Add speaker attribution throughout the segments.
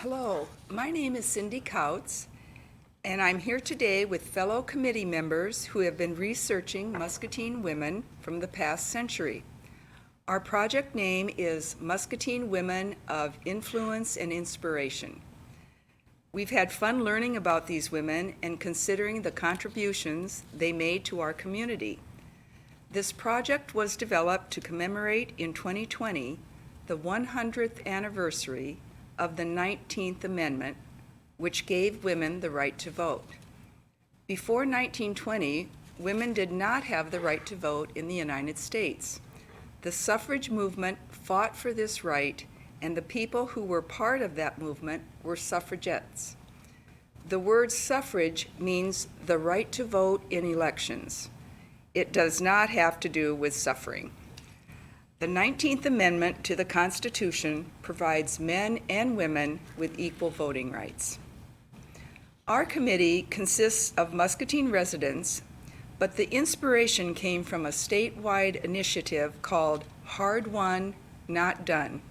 Speaker 1: Hello, my name is Cindy Kautz, and I'm here today with fellow committee members who have been researching Muscatine women from the past century. Our project name is Muscatine Women of Influence and Inspiration. We've had fun learning about these women and considering the contributions they made to our community. This project was developed to commemorate in 2020 the 100th anniversary of the 19th Amendment, which gave women the right to vote. Before 1920, women did not have the right to vote in the United States. The suffrage movement fought for this right, and the people who were part of that movement were suffragettes. The word suffrage means the right to vote in elections. It does not have to do with suffering. The 19th Amendment to the Constitution provides men and women with equal voting rights. Our committee consists of Muscatine residents, but the inspiration came from a statewide initiative called Hard Won, Not Done.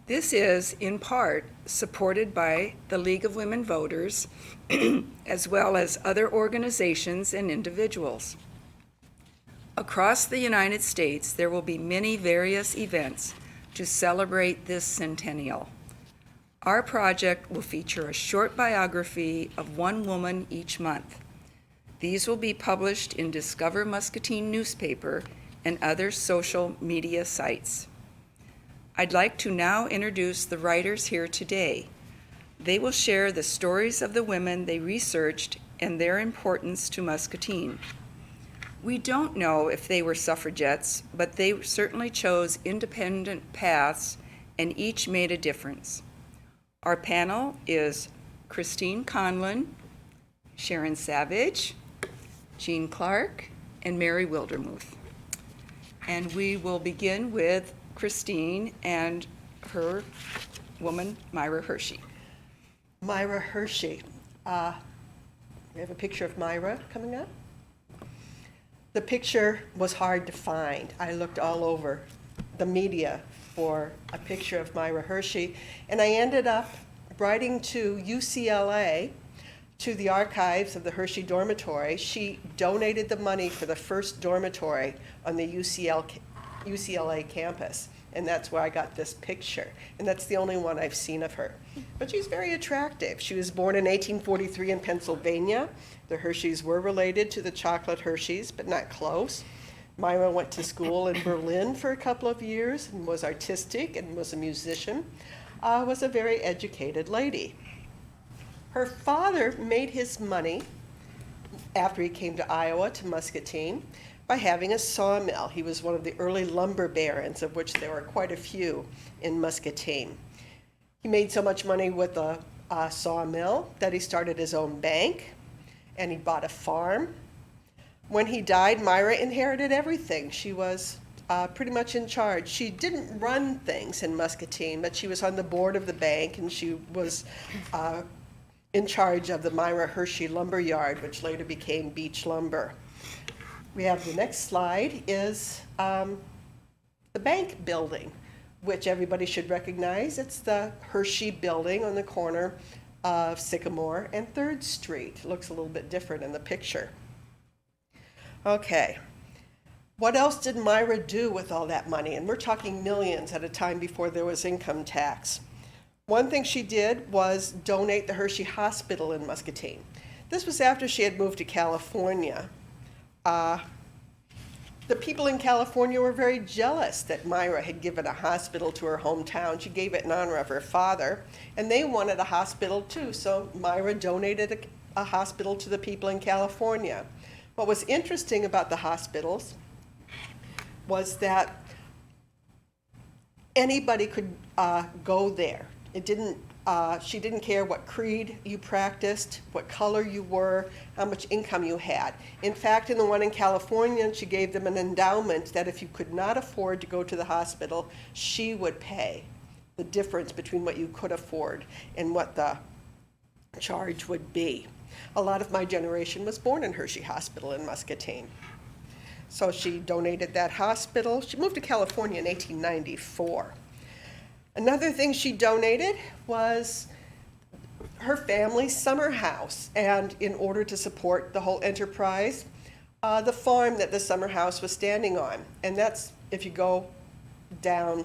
Speaker 1: This is, in part, supported by the League of Women Voters, as well as other organizations and individuals. Across the United States, there will be many various events to celebrate this centennial. Our project will feature a short biography of one woman each month. These will be published in Discover Muscatine newspaper and other social media sites. I'd like to now introduce the writers here today. They will share the stories of the women they researched and their importance to Muscatine. We don't know if they were suffragettes, but they certainly chose independent paths and each made a difference. Our panel is Christine Conlon, Sharon Savage, Jean Clark, and Mary Wildermuth. And we will begin with Christine and her woman, Myra Hershey.
Speaker 2: Myra Hershey. We have a picture of Myra coming up. The picture was hard to find. I looked all over the media for a picture of Myra Hershey, and I ended up writing to UCLA, to the archives of the Hershey dormitory. She donated the money for the first dormitory on the UCLA campus, and that's where I got this picture, and that's the only one I've seen of her. But she's very attractive. She was born in 1843 in Pennsylvania. The Hersheys were related to the chocolate Hersheys, but not close. Myra went to school in Berlin for a couple of years and was artistic and was a musician, was a very educated lady. Her father made his money after he came to Iowa, to Muscatine, by having a sawmill. He was one of the early lumber barons, of which there were quite a few in Muscatine. He made so much money with the sawmill that he started his own bank, and he bought a farm. When he died, Myra inherited everything. She was pretty much in charge. She didn't run things in Muscatine, but she was on the board of the bank, and she was in charge of the Myra Hershey lumber yard, which later became Beach Lumber. We have the next slide is the bank building, which everybody should recognize. It's the Hershey building on the corner of Sycamore and 3rd Street. It looks a little bit different in the picture. Okay, what else did Myra do with all that money? And we're talking millions at a time before there was income tax. One thing she did was donate the Hershey Hospital in Muscatine. This was after she had moved to California. The people in California were very jealous that Myra had given a hospital to her hometown. She gave it in honor of her father, and they wanted a hospital too, so Myra donated a hospital to the people in California. What was interesting about the hospitals was that anybody could go there. She didn't care what creed you practiced, what color you were, how much income you had. In fact, in the one in California, she gave them an endowment that if you could not afford to go to the hospital, she would pay the difference between what you could afford and what the charge would be. A lot of my generation was born in Hershey Hospital in Muscatine. So she donated that hospital. She moved to California in 1894. Another thing she donated was her family's summer house. And in order to support the whole enterprise, the farm that the summer house was standing on. And that's, if you go down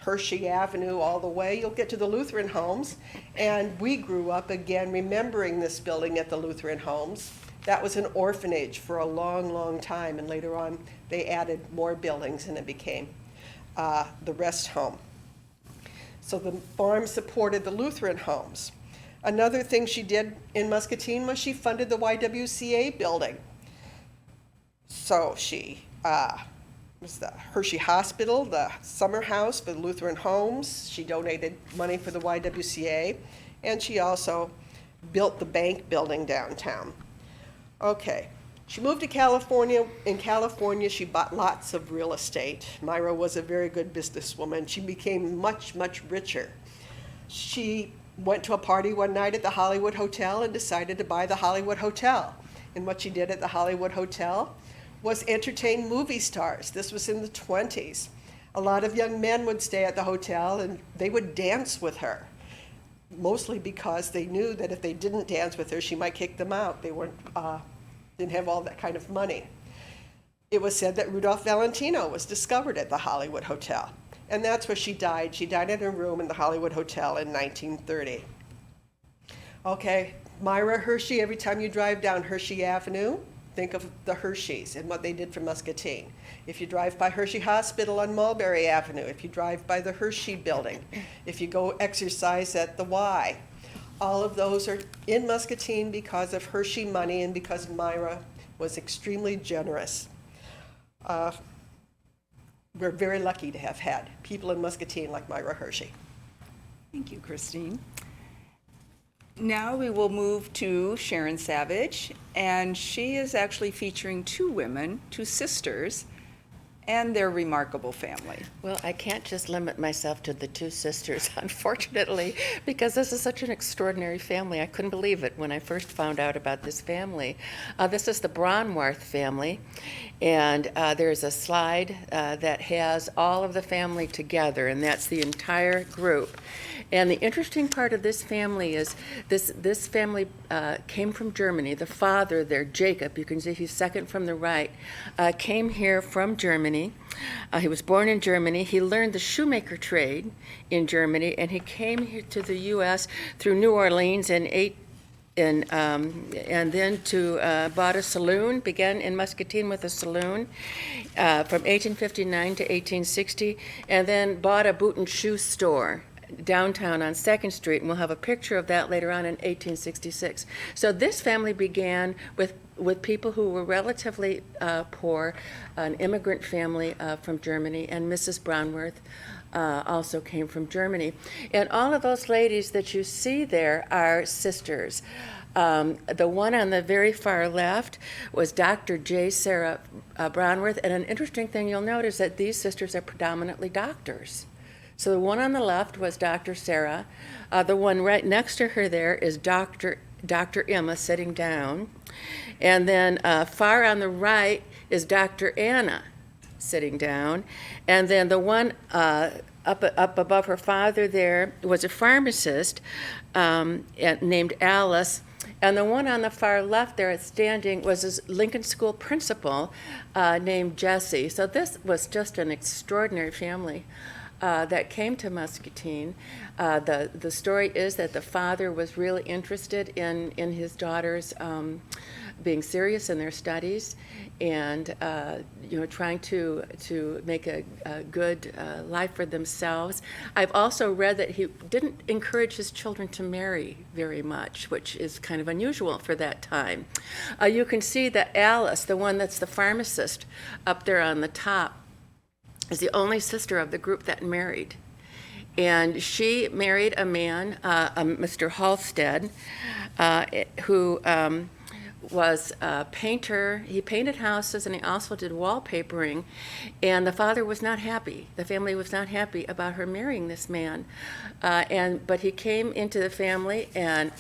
Speaker 2: Hershey Avenue all the way, you'll get to the Lutheran homes. And we grew up again remembering this building at the Lutheran homes. That was an orphanage for a long, long time, and later on they added more buildings and it became the rest home. So the farm supported the Lutheran homes. Another thing she did in Muscatine was she funded the YWCA building. So she was the Hershey Hospital, the summer house for the Lutheran homes. She donated money for the YWCA, and she also built the bank building downtown. Okay, she moved to California. In California, she bought lots of real estate. Myra was a very good businesswoman. She became much, much richer. She went to a party one night at the Hollywood Hotel and decided to buy the Hollywood Hotel. And what she did at the Hollywood Hotel was entertain movie stars. This was in the 20s. A lot of young men would stay at the hotel and they would dance with her, mostly because they knew that if they didn't dance with her, she might kick them out. They didn't have all that kind of money. It was said that Rudolph Valentino was discovered at the Hollywood Hotel, and that's where she died. She died in her room in the Hollywood Hotel in 1930. Okay, Myra Hershey, every time you drive down Hershey Avenue, think of the Hersheys and what they did for Muscatine. If you drive by Hershey Hospital on Mulberry Avenue, if you drive by the Hershey Building, if you go exercise at the Y, all of those are in Muscatine because of Hershey money and because Myra was extremely generous. We're very lucky to have had people in Muscatine like Myra Hershey.
Speaker 1: Thank you, Christine. Now we will move to Sharon Savage, and she is actually featuring two women, two sisters, and their remarkable family.
Speaker 3: Well, I can't just limit myself to the two sisters, unfortunately, because this is such an extraordinary family. I couldn't believe it when I first found out about this family. This is the Braunwarth family, and there's a slide that has all of the family together, and that's the entire group. And the interesting part of this family is this family came from Germany. The father there, Jacob, you can see he's second from the right, came here from Germany. He was born in Germany. He learned the shoemaker trade in Germany, and he came here to the U.S. through New Orleans and then bought a saloon, began in Muscatine with a saloon from 1859 to 1860, and then bought a boot and shoe store downtown on 2nd Street, and we'll have a picture of that later on in 1866. So this family began with people who were relatively poor, an immigrant family from Germany, and Mrs. Braunwarth also came from Germany. And all of those ladies that you see there are sisters. The one on the very far left was Dr. J. Sarah Braunwarth, and an interesting thing you'll notice that these sisters are predominantly doctors. So the one on the left was Dr. Sarah. The one right next to her there is Dr. Emma sitting down. And then far on the right is Dr. Anna sitting down. And then the one up above her father there was a pharmacist named Alice. And the one on the far left there standing was his Lincoln School principal named Jessie. So this was just an extraordinary family that came to Muscatine. The story is that the father was really interested in his daughters being serious in their studies and trying to make a good life for themselves. I've also read that he didn't encourage his children to marry very much, which is kind of unusual for that time. You can see that Alice, the one that's the pharmacist up there on the top, is the only sister of the group that married. And she married a man, Mr. Halstead, who was a painter. He painted houses and he also did wallpapering. And the father was not happy. The family was not happy about her marrying this man. But he came into the family and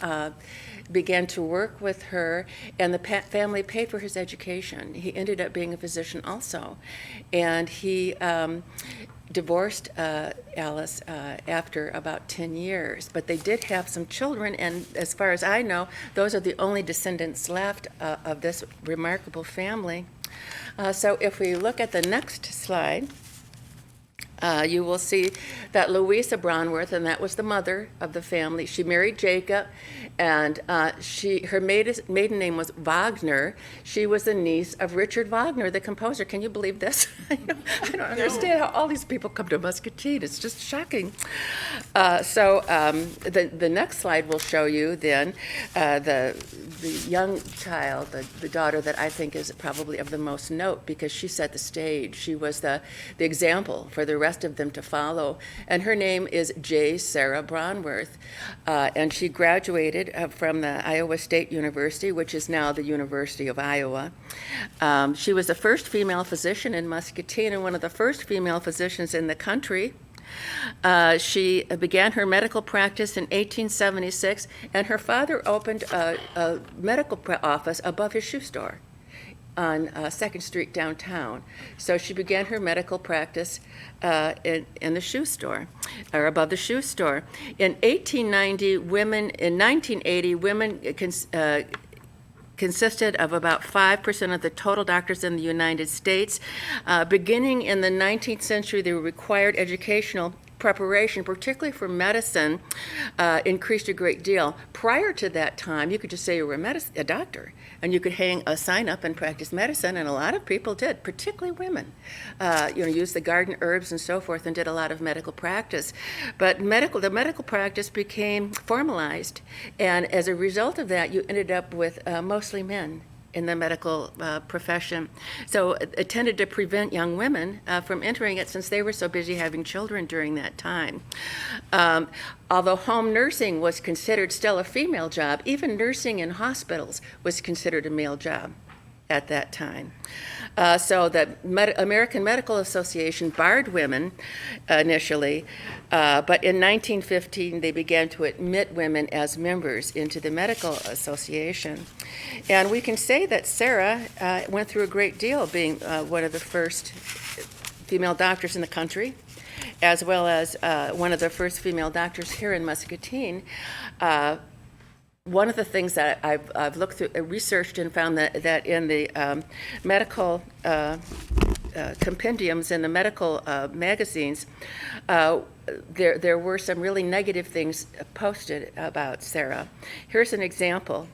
Speaker 3: began to work with her, and the family paid for his education. He ended up being a physician also. And he divorced Alice after about 10 years, but they did have some children, and as far as I know, those are the only descendants left of this remarkable family. So if we look at the next slide, you will see that Louisa Braunwarth, and that was the mother of the family, she married Jacob, and her maiden name was Wagner. She was the niece of Richard Wagner, the composer. Can you believe this? I don't understand how all these people come to Muscatine. It's just shocking. The next slide will show you then the young child, the daughter that I think is probably of the most note because she set the stage. She was the example for the rest of them to follow. And her name is J. Sarah Braunwarth. And she graduated from the Iowa State University, which is now the University of Iowa. She was the first female physician in Muscatine and one of the first female physicians in the country. She began her medical practice in 1876, and her father opened a medical office above his shoe store on 2nd Street downtown. So she began her medical practice in the shoe store, or above the shoe store. In 1980, women consisted of about 5% of the total doctors in the United States. Beginning in the 19th century, the required educational preparation, particularly for medicine, increased a great deal. Prior to that time, you could just say you were a doctor, and you could hang a sign up and practice medicine, and a lot of people did, particularly women. Used the garden herbs and so forth and did a lot of medical practice. But the medical practice became formalized, and as a result of that, you ended up with mostly men in the medical profession. So it tended to prevent young women from entering it since they were so busy having children during that time. Although home nursing was considered still a female job, even nursing in hospitals was considered a male job at that time. So the American Medical Association barred women initially, but in 1915 they began to admit women as members into the Medical Association. And we can say that Sarah went through a great deal, being one of the first female doctors in the country, as well as one of the first female doctors here in Muscatine. One of the things that I've looked through, researched, and found that in the medical compendiums in the medical magazines, there were some really negative things posted about Sarah. Here's an example.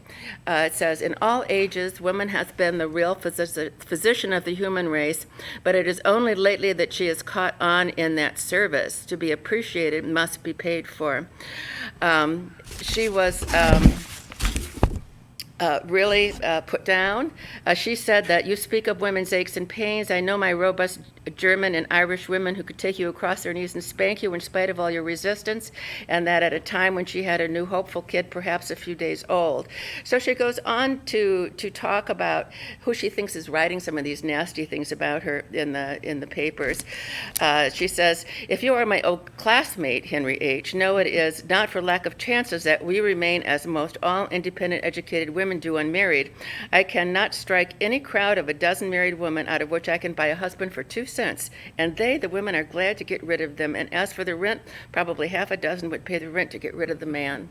Speaker 3: It says, in all ages, woman hath been the real physician of the human race, but it is only lately that she has caught on in that service. To be appreciated must be paid for. She was really put down. She said that you speak of women's aches and pains. I know my robust German and Irish women who could take you across their knees and spank you in spite of all your resistance, and that at a time when she had a new hopeful kid, perhaps a few days old. So she goes on to talk about who she thinks is writing some of these nasty things about her in the papers. She says, if you are my old classmate, Henry H., know it is not for lack of chances that we remain as most all independent educated women do unmarried. I cannot strike any crowd of a dozen married women out of which I can buy a husband for 2 cents, and they, the women, are glad to get rid of them. And as for the rent, probably half a dozen would pay the rent to get rid of the man.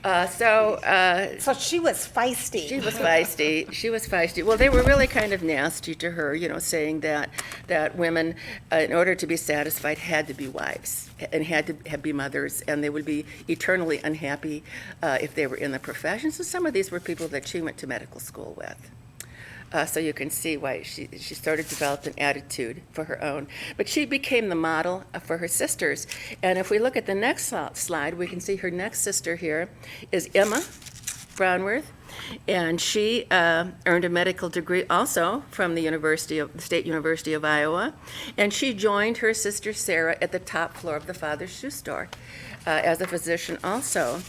Speaker 3: So
Speaker 4: she was feisty.
Speaker 3: She was feisty. She was feisty. Well, they were really kind of nasty to her, saying that women, in order to be satisfied, had to be wives and had to be mothers, and they would be eternally unhappy if they were in the profession. So some of these were people that she went to medical school with. So you can see why she sort of developed an attitude for her own. But she became the model for her sisters. And if we look at the next slide, we can see her next sister here is Emma Braunwarth. And she earned a medical degree also from the State University of Iowa. And she joined her sister Sarah at the top floor of the father's shoe store as a physician also.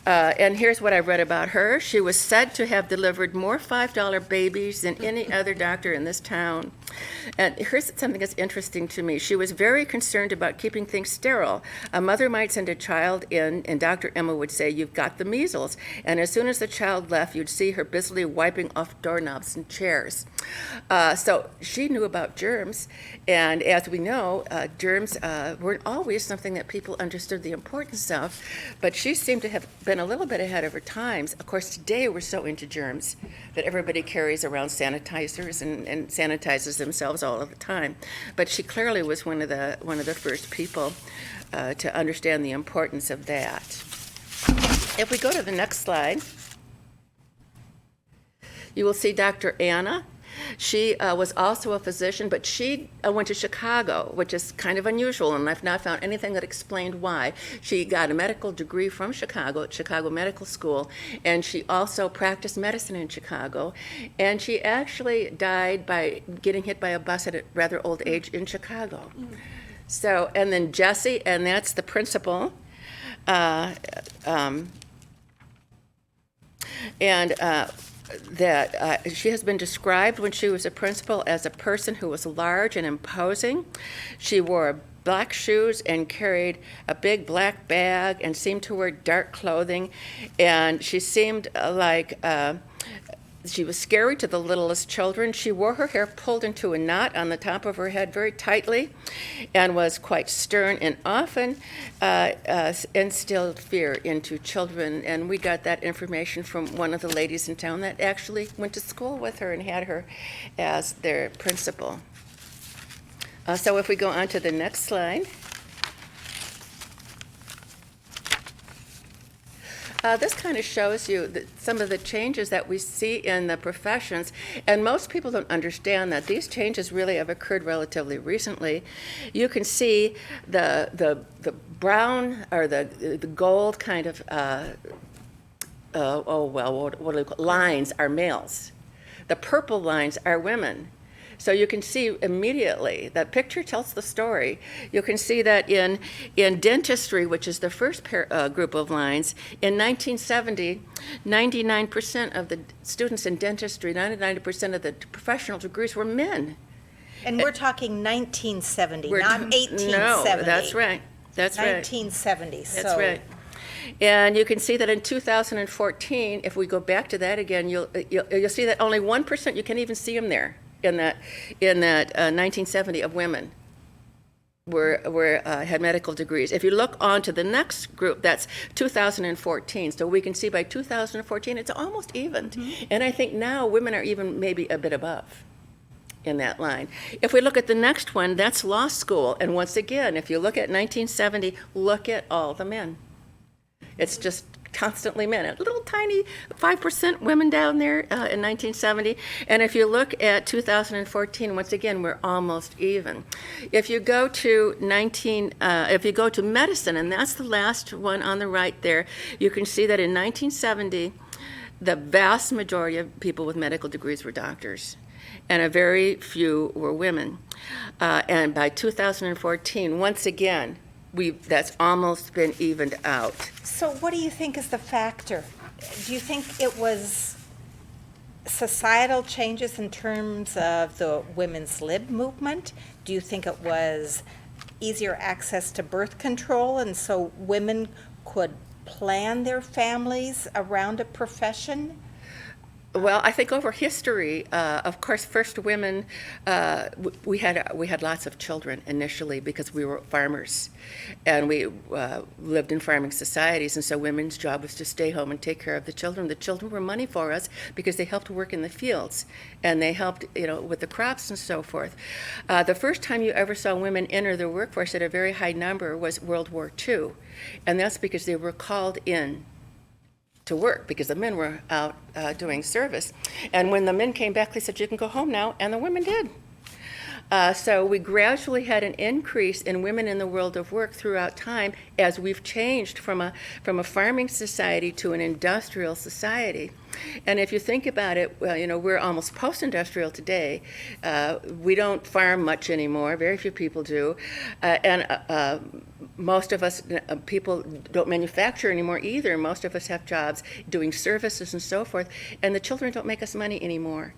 Speaker 3: And here's what I read about her. She was said to have delivered more $5 babies than any other doctor in this town. And here's something that's interesting to me. She was very concerned about keeping things sterile. A mother might send a child in, and Dr. Emma would say, "You've got the measles." And as soon as the child left, you'd see her busily wiping off doorknobs and chairs. So she knew about germs. And as we know, germs weren't always something that people understood the importance of. But she seemed to have been a little bit ahead of her times. Of course, today we're so into germs that everybody carries around sanitizers and sanitizes themselves all of the time. But she clearly was one of the first people to understand the importance of that. If we go to the next slide, you will see Dr. Anna. She was also a physician, but she went to Chicago, which is kind of unusual, and I've not found anything that explained why. She got a medical degree from Chicago, at Chicago Medical School, and she also practiced medicine in Chicago, and she actually died by getting hit by a bus at a rather old age in Chicago. So, and then Jessie, and that's the principal, she has been described when she was a principal as a person who was large and imposing. She wore black shoes and carried a big black bag and seemed to wear dark clothing. And she seemed like she was scary to the littlest children. She wore her hair pulled into a knot on the top of her head very tightly and was quite stern and often instilled fear into children. And we got that information from one of the ladies in town that actually went to school with her and had her as their principal. So if we go on to the next slide. This kind of shows you some of the changes that we see in the professions, and most people don't understand that these changes really have occurred relatively recently. You can see the brown or the gold kind of what do we call it? Lines are males. The purple lines are women. So you can see immediately, that picture tells the story. You can see that in dentistry, which is the first group of lines, in 1970, 99% of the students in dentistry, 99% of the professional degrees were men.
Speaker 4: And we're talking 1970, not 1870.
Speaker 3: No, that's right. That's right.
Speaker 4: 1970.
Speaker 3: That's right. And you can see that in 2014, if we go back to that again, you'll see that only 1%, you can't even see them there. In that 1970 of women had medical degrees. If you look on to the next group, that's 2014. So we can see by 2014 it's almost evened. Mm-hmm. And I think now women are even maybe a bit above in that line. If we look at the next one, that's law school. And once again, if you look at 1970, look at all the men. It's just constantly men, a little tiny 5% women down there in 1970. And if you look at 2014, once again, we're almost even. If you go to medicine, and that's the last one on the right there, you can see that in 1970, the vast majority of people with medical degrees were doctors, and a very few were women. And by 2014, once again, that's almost been evened out.
Speaker 4: So what do you think is the factor? Do you think it was societal changes in terms of the women's lib movement? Do you think it was easier access to birth control, and so women could plan their families around a profession?
Speaker 3: Well, I think over history, of course, first women, we had lots of children initially because we were farmers, and we lived in farming societies, and so women's job was to stay home and take care of the children. The children were money for us because they helped work in the fields, and they helped, with the crops and so forth. The first time you ever saw women enter the workforce at a very high number was World War II, and that's because they were called in to work because the men were out doing service. And when the men came back, they said, "You can go home now," and the women did. So we gradually had an increase in women in the world of work throughout time as we've changed from a farming society to an industrial society. And if you think about it, well, we're almost post-industrial today. We don't farm much anymore. Very few people do. And most of us, people don't manufacture anymore either. Most of us have jobs doing services and so forth. And the children don't make us money anymore.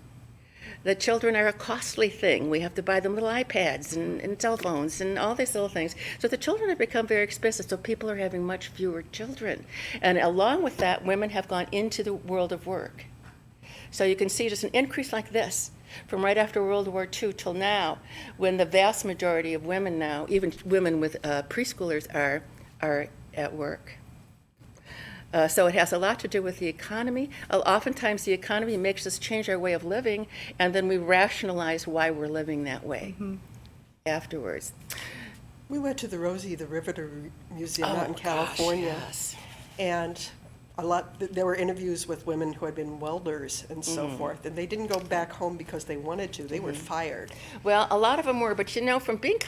Speaker 3: that children are a costly thing. We have to buy them little iPads and cell phones and all these little things. So the children have become very expensive, so people are having much fewer children. And along with that, women have gone into the world of work. So you can see just an increase like this from right after World War II till now, when the vast majority of women now, even women with preschoolers, are at work. So it has a lot to do with the economy. Oftentimes the economy makes us change our way of living, and then we rationalize why we're living that way afterwards.
Speaker 2: We went to the Rosie the Riveter Museum out in California.
Speaker 3: Yes.
Speaker 2: And there were interviews with women who had been welders and so forth, and they didn't go back home because they wanted to. They were fired.
Speaker 3: Well, a lot of them were, but from being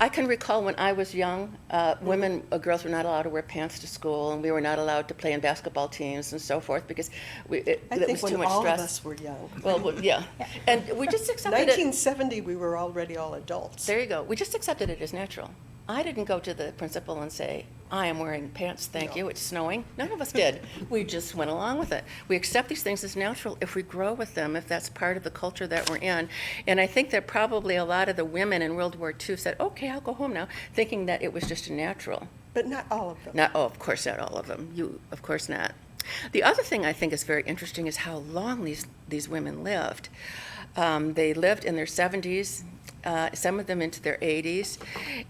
Speaker 3: I can recall when I was young, girls were not allowed to wear pants to school, and we were not allowed to play in basketball teams and so forth because
Speaker 2: I
Speaker 3: it
Speaker 2: think
Speaker 3: was
Speaker 2: when
Speaker 3: too much
Speaker 2: all
Speaker 3: stress.
Speaker 2: of us were young.
Speaker 3: Well, yeah. And we just accepted it.
Speaker 2: 1970, we were already all adults.
Speaker 3: There you go. We just accepted it as natural. I didn't go to the principal and say, I am wearing pants, thank you, it's snowing. None of us did. We just went along with it. We accept these things as natural if we grow with them, if that's part of the culture that we're in. And I think that probably a lot of the women in World War II said, okay, I'll go home now, thinking that it was just a natural.
Speaker 2: But not all of them.
Speaker 3: Of course not all of them. Of course not. The other thing I think is very interesting is how long these women lived. They lived in their 70s, some of them into their 80s,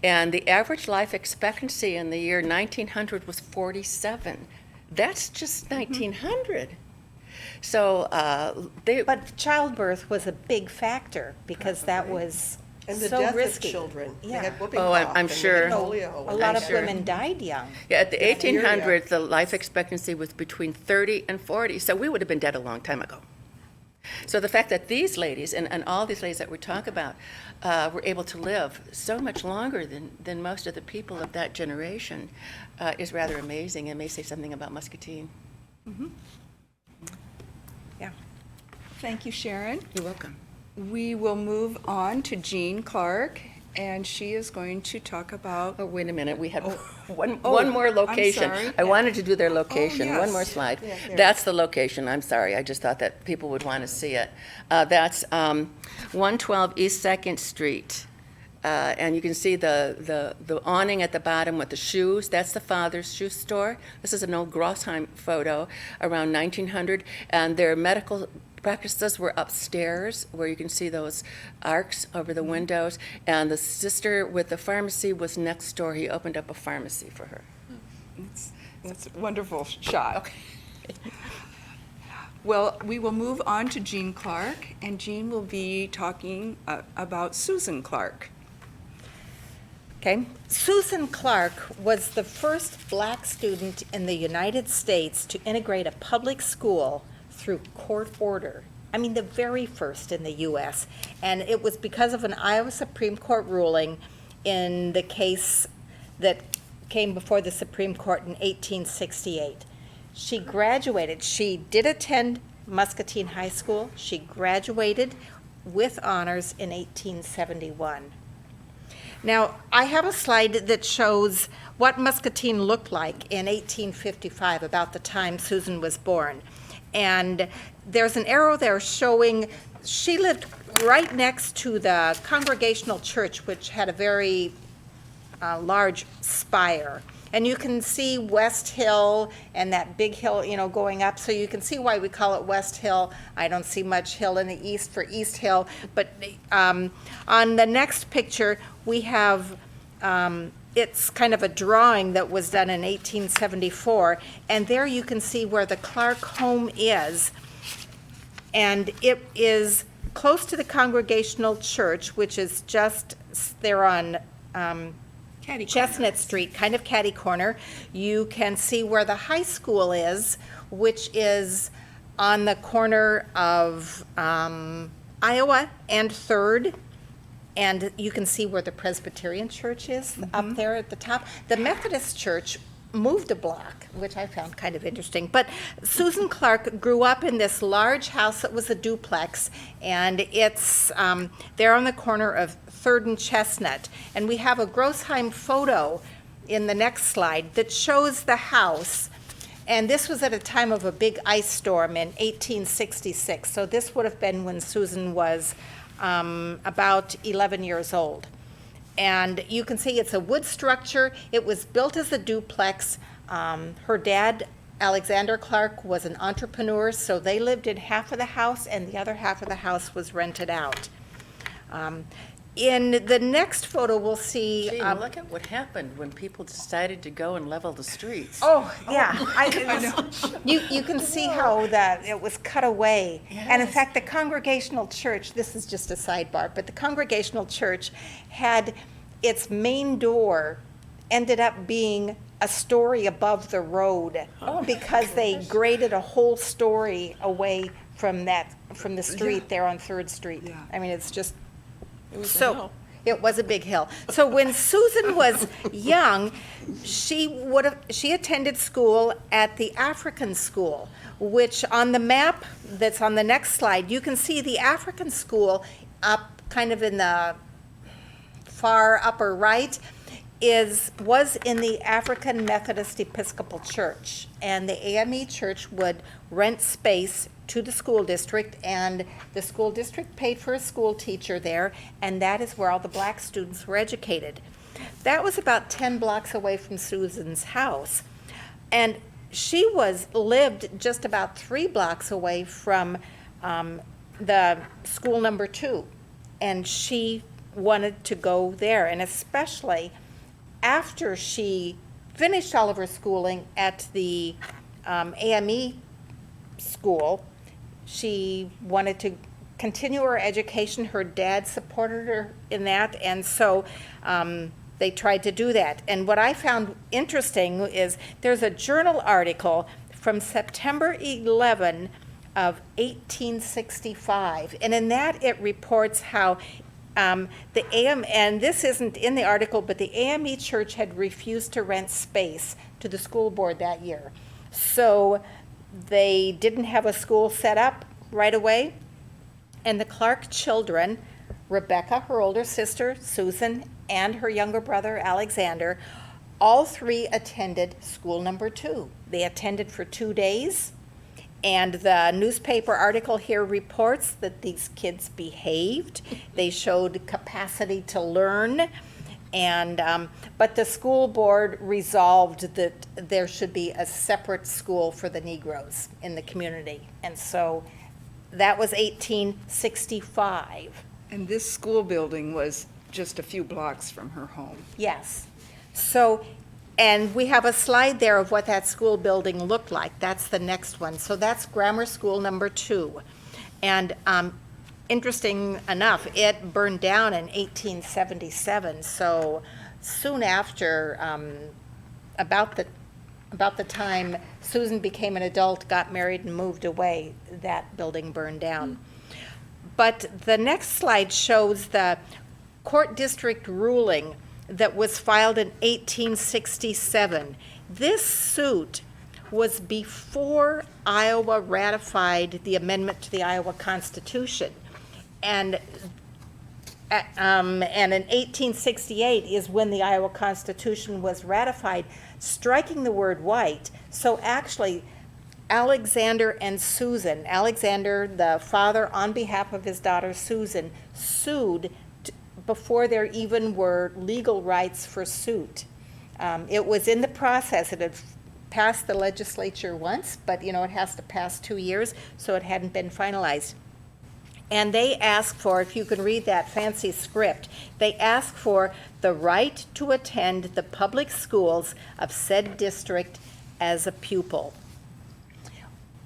Speaker 3: and the average life expectancy in the year 1900 was 47. That's just 1900. So
Speaker 4: But childbirth was a big factor because that was
Speaker 2: And the
Speaker 4: so
Speaker 2: death
Speaker 4: risky.
Speaker 2: of children.
Speaker 4: Yeah.
Speaker 2: They had whooping
Speaker 3: Oh,
Speaker 2: cough.
Speaker 3: I'm
Speaker 2: and they
Speaker 3: sure.
Speaker 2: had polio.
Speaker 4: A lot
Speaker 3: I'm
Speaker 4: of
Speaker 3: sure.
Speaker 4: women died young.
Speaker 3: yeah, at the
Speaker 2: Diphtheria.
Speaker 3: 1800s, the life expectancy was between 30 and 40, so we would have been dead a long time ago. So the fact that these ladies, and all these ladies that we talk about, were able to live so much longer than most of the people of that generation is rather amazing and may say something about Muscatine.
Speaker 4: Yeah.
Speaker 1: Thank you, Sharon.
Speaker 3: You're welcome.
Speaker 1: We will move on to Jean Clark, and she is going to talk about,
Speaker 3: Oh, wait a minute, we have one
Speaker 1: Oh,
Speaker 3: more
Speaker 1: I'm
Speaker 3: location.
Speaker 1: sorry.
Speaker 3: I wanted to do their location.
Speaker 1: yes.
Speaker 3: One more slide.
Speaker 2: Yeah, there.
Speaker 3: That's the location, I'm sorry, I just thought that people would want to see it. That's 112 East 2nd Street. And you can see the awning at the bottom with the shoes. That's the father's shoe store. This is an old Grossheim photo around 1900, and their medical practices were upstairs, where you can see those arcs over the windows. And the sister with the pharmacy was next door. He opened up a pharmacy for her.
Speaker 1: that's a wonderful shot. Well, we will move on to Jean Clark, and Jean will be talking about Susan Clark.
Speaker 4: Okay. Susan Clark was the first black student in the United States to integrate a public school through court order. I mean, the very first in the U.S. And it was because of an Iowa Supreme Court ruling in the case that came before the Supreme Court in 1868. She graduated. She did attend Muscatine High School. She graduated with honors in 1871. Now, I have a slide that shows what Muscatine looked like in 1855, about the time Susan was born. And there's an arrow there showing she lived right next to the Congregational Church, which had a very large spire. And you can see West Hill and that big hill, going up. So you can see why we call it West Hill. I don't see much hill in the east for East Hill. But on the next picture, we have, it's kind of a drawing that was done in 1874. And there you can see where the Clark home is. And it is close to the Congregational Church, which is just there on Chestnut Street, kind of catty corner. You can see where the high school is, which is on the corner of Iowa and 3rd. And you can see where the Presbyterian Church is up there at the top. The Methodist Church moved a block, which I found kind of interesting. But Susan Clark grew up in this large house that was a duplex, and it's there on the corner of 3rd and Chestnut. And we have a Grossheim photo in the next slide that shows the house. And this was at a time of a big ice storm in 1866. So this would have been when Susan was about 11 years old. And you can see it's a wood structure. It was built as a duplex. Her dad, Alexander Clark, was an entrepreneur, so they lived in half of the house, and the other half of the house was rented out. In the next photo, we'll see.
Speaker 3: Gee, look at what happened when people decided to go and level the streets.
Speaker 4: Oh, yeah. You can see how that it was cut away. And in
Speaker 3: Yes.
Speaker 4: fact, the Congregational Church, this is just a sidebar, but the Congregational Church had its main door ended up being a story above the road because they graded a whole story away from the street there on 3rd Street.
Speaker 1: Yeah.
Speaker 4: I mean, it's just
Speaker 3: It was a
Speaker 4: so
Speaker 3: hill.
Speaker 4: it was a big hill. So when Susan was young, she attended school at the African school, which on the map that's on the next slide, you can see the African school up kind of in the far upper right was in the African Methodist Episcopal Church. And the AME Church would rent space to the school district, and the school district paid for a school teacher there, and that is where all the black students were educated. That was about 10 blocks away from Susan's house. And she lived just about 3 blocks away from the school number 2, and she wanted to go there, and especially after she finished all of her schooling at the AME school, she wanted to continue her education. Her dad supported her in that, and so they tried to do that. And what I found interesting is there's a journal article from September 11 of 1865, and in that it reports how the and this isn't in the article, but the AME Church had refused to rent space to the school board that year. So they didn't have a school set up right away, and the Clark children, Rebecca, her older sister, Susan, and her younger brother, Alexander, all 3 attended school number 2. They attended for 2 days, and the newspaper article here reports that these kids behaved. They showed capacity to learn, and but the school board resolved that there should be a separate school for the Negroes in the community. And so that was 1865.
Speaker 1: And this school building was just a few blocks from her home.
Speaker 4: Yes. So, and we have a slide there of what that school building looked like. That's the next one. So that's grammar school number 2. And interesting enough, it burned down in 1877. So soon after, about the time Susan became an adult, got married, and moved away, that building burned down. But the next slide shows the court district ruling that was filed in 1867. This suit was before Iowa ratified the amendment to the Iowa Constitution. And in 1868 is when the Iowa Constitution was ratified, striking the word white. So actually, Alexander and Susan, Alexander, the father, on behalf of his daughter Susan, sued before there even were legal rights for suit. It was in the process. It had passed the legislature once, but it has to pass 2 years, so it hadn't been finalized. And they asked for, if you can read that fancy script, they asked for the right to attend the public schools of said district as a pupil.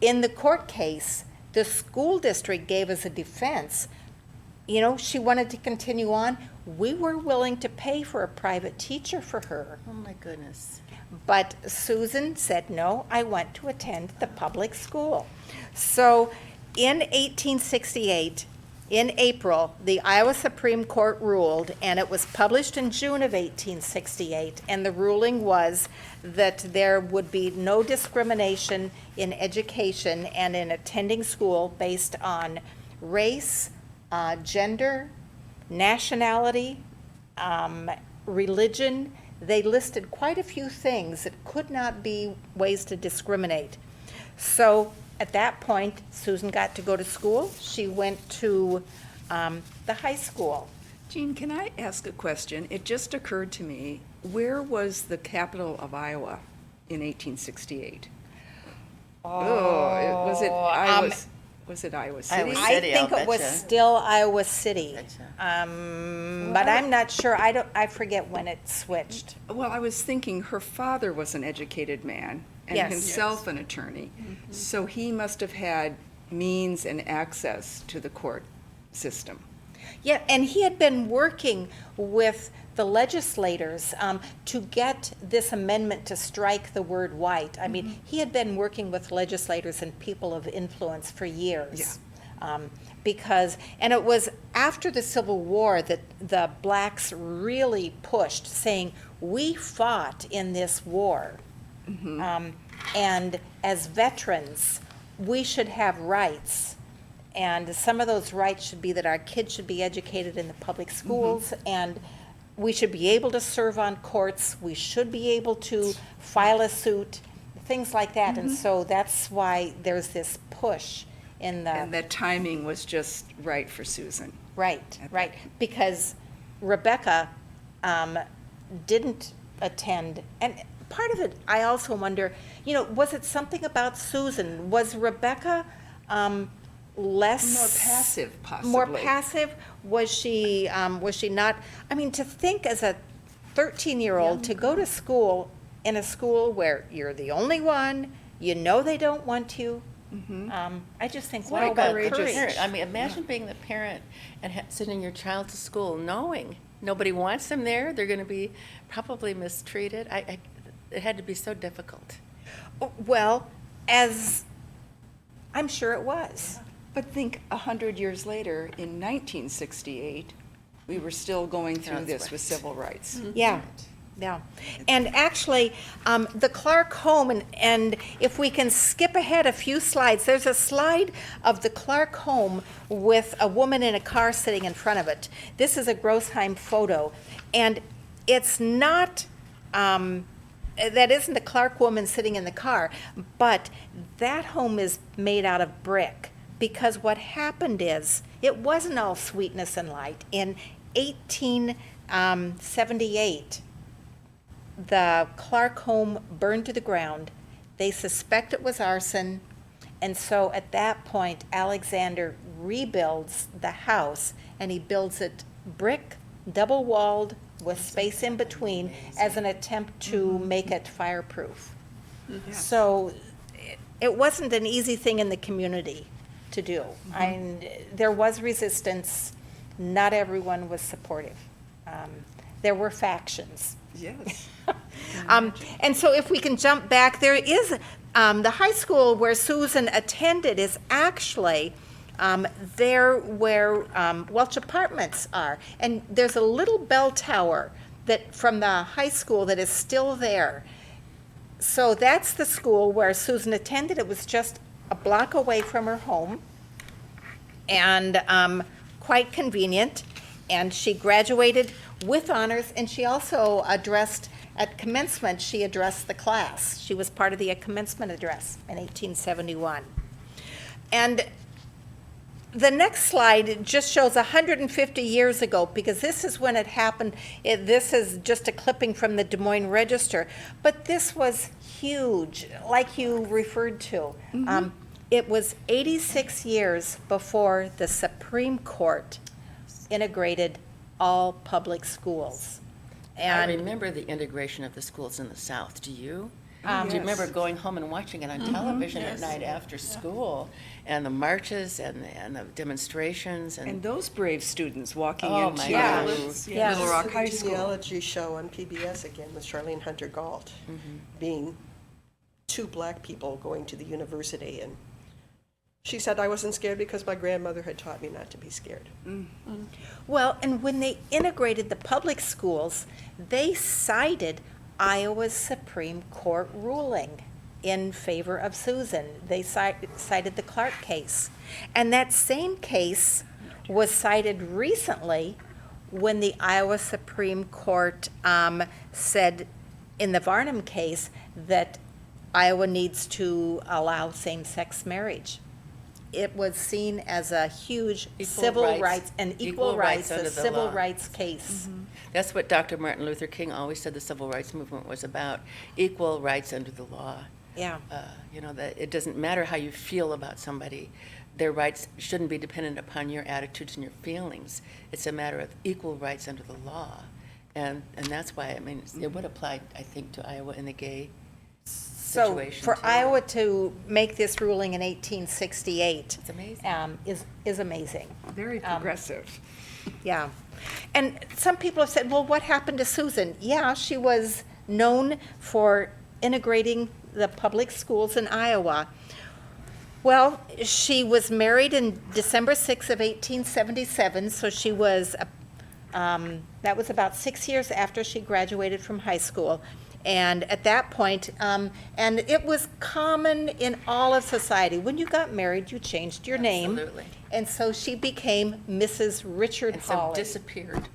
Speaker 4: In the court case, the school district gave us a defense. She wanted to continue on. We were willing to pay for a private teacher for her.
Speaker 3: Oh, my goodness.
Speaker 4: But Susan said, no, I want to attend the public school. So in 1868, in April, the Iowa Supreme Court ruled, and it was published in June of 1868, and the ruling was that there would be no discrimination in education and in attending school based on race, gender, nationality, religion. they listed quite a few things that could not be ways to discriminate. So at that point, Susan got to go to school. She went to the high school.
Speaker 1: Jean, can I ask a question? It just occurred to me, where was the capital of Iowa in 1868? Was it Iowa? Was it Iowa City?
Speaker 3: Iowa
Speaker 4: I
Speaker 3: City, I'll
Speaker 4: think it was
Speaker 3: betcha.
Speaker 4: still Iowa City.
Speaker 3: Betcha.
Speaker 4: But I'm not sure. I forget when it switched.
Speaker 1: Well, I was thinking her father was an educated man and
Speaker 4: Yes.
Speaker 1: himself an attorney. So he must have had means and access to the court system.
Speaker 4: Yeah, and he had been working with the legislators to get this amendment to strike the word white. I mean, he had been working with legislators and people of influence for years. Because, and it was after the Civil War that the blacks really pushed, saying, we fought in this war. And as veterans, we should have rights. And some of those rights should be that our kids should be educated in the public schools, and we should be able to serve on courts, we should be able to file a suit, things like that. And so that's why there's this push in the.
Speaker 1: And that timing was just right for Susan.
Speaker 4: Right, right, because Rebecca didn't attend, and part of it, I also wonder, was it something about Susan? Was Rebecca less?
Speaker 1: More passive, possibly.
Speaker 4: More passive? Was she not? I mean, to think as a 13-year-old to go to school in a school where you're the only one, they don't want you. I just think,
Speaker 3: What
Speaker 4: what
Speaker 3: about
Speaker 4: about
Speaker 3: the
Speaker 4: courage?
Speaker 3: parent? I mean, imagine being the parent and sending your child to school knowing nobody wants them there. They're going to be probably mistreated. It had to be so difficult.
Speaker 4: Well, as I'm sure it was.
Speaker 1: But think 100 years later, in 1968, we were still going through
Speaker 3: That's
Speaker 1: this
Speaker 3: right.
Speaker 1: with civil rights.
Speaker 4: Yeah, yeah. And actually, the Clark home, and if we can skip ahead a few slides, there's a slide of the Clark home with a woman in a car sitting in front of it. This is a Grossheim photo, and it's not, that isn't the Clark woman sitting in the car, but that home is made out of brick. Because what happened is, it wasn't all sweetness and light. In 1878, the Clark home burned to the ground. They suspect it was arson, and so at that point, Alexander rebuilds the house, and he builds it brick, double-walled, with space in between, as an attempt to make it fireproof. So it wasn't an easy thing in the community to do. And there was resistance. Not everyone was supportive. There were factions.
Speaker 1: Yes.
Speaker 4: And so if we can jump back, there is, the high school where Susan attended is actually there where Welch Apartments are. And there's a little bell tower that from the high school that is still there. So that's the school where Susan attended. It was just a block away from her home, and quite convenient. And she graduated with honors, and she also addressed, at commencement, she addressed the class. She was part of the commencement address in 1871. And the next slide just shows 150 years ago, because this is when it happened. This is just a clipping from the Des Moines Register, but this was huge, like you referred to. It was 86 years before the Supreme Court integrated all public schools.
Speaker 3: I
Speaker 4: And
Speaker 3: remember the integration of the schools in the South. Do you? Do
Speaker 1: Yes.
Speaker 3: you remember going home and watching it on television at night after school, and the marches and the demonstrations
Speaker 1: And
Speaker 3: and
Speaker 1: those brave students walking
Speaker 3: Oh,
Speaker 1: into
Speaker 3: my
Speaker 4: Yeah.
Speaker 3: gosh.
Speaker 4: Yes.
Speaker 1: Little Rock
Speaker 2: The
Speaker 1: High School.
Speaker 2: genealogy show on PBS again with Charlene Hunter Galt, being two black people going to the university, and she said, I wasn't scared because my grandmother had taught me not to be scared.
Speaker 4: Well, and when they integrated the public schools, they cited Iowa's Supreme Court ruling in favor of Susan. They cited the Clark case. And that same case was cited recently when the Iowa Supreme Court said in the Varnum case that Iowa needs to allow same-sex marriage. It was seen as a huge
Speaker 3: Equal
Speaker 4: civil
Speaker 3: rights.
Speaker 4: rights and
Speaker 3: Equal
Speaker 4: equal rights,
Speaker 3: rights
Speaker 4: a
Speaker 3: under the
Speaker 4: civil
Speaker 3: law.
Speaker 4: rights case.
Speaker 3: That's what Dr. Martin Luther King always said the civil rights movement was about, equal rights under the law.
Speaker 4: Yeah.
Speaker 3: You know, that it doesn't matter how you feel about somebody. Their rights shouldn't be dependent upon your attitudes and your feelings. It's a matter of equal rights under the law. And that's why, I mean, it would apply, I think, to Iowa in the gay
Speaker 4: So
Speaker 3: situation,
Speaker 4: for
Speaker 3: too.
Speaker 4: Iowa to make this ruling in 1868
Speaker 3: It's amazing.
Speaker 4: is amazing.
Speaker 1: Very progressive.
Speaker 4: Yeah. And some people have said, well, what happened to Susan? Yeah, she was known for integrating the public schools in Iowa. Well, she was married in December 6th of 1877, so she was, that was about 6 years after she graduated from high school. And at that point, and it was common in all of society, when you got married, you changed your name.
Speaker 3: Absolutely.
Speaker 4: And so she became Mrs. Richard
Speaker 3: And some
Speaker 4: Hawley.
Speaker 3: disappeared.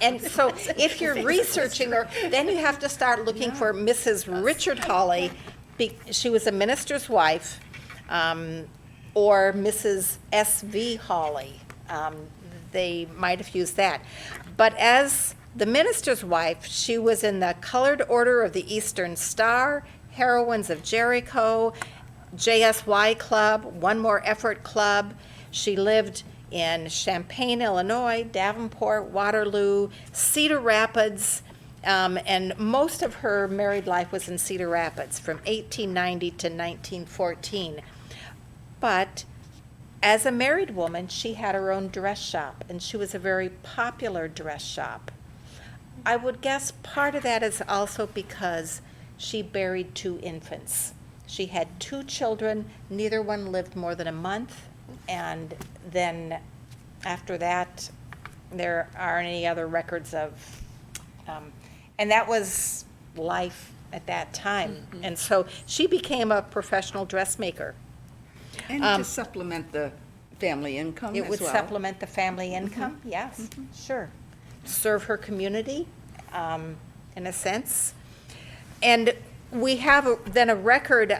Speaker 4: And so if you're researching her, then you have to start looking for Mrs. Richard Hawley. She was a minister's wife, or Mrs. S.V. Hawley. They might have used that. But as the minister's wife, she was in the Colored Order of the Eastern Star, Heroines of Jericho, JSY Club, One More Effort Club. She lived in Champaign, Illinois, Davenport, Waterloo, Cedar Rapids, and most of her married life was in Cedar Rapids from 1890 to 1914. But as a married woman, she had her own dress shop, and she was a very popular dress shop. I would guess part of that is also because she buried 2 infants. She had 2 children, neither one lived more than a month, and then after that, there aren't any other records of, and that was life at that time. And so she became a professional dressmaker.
Speaker 1: And to supplement the family income as well.
Speaker 4: It would supplement the family income, yes, sure. Serve her community, in a sense. And we have then a record,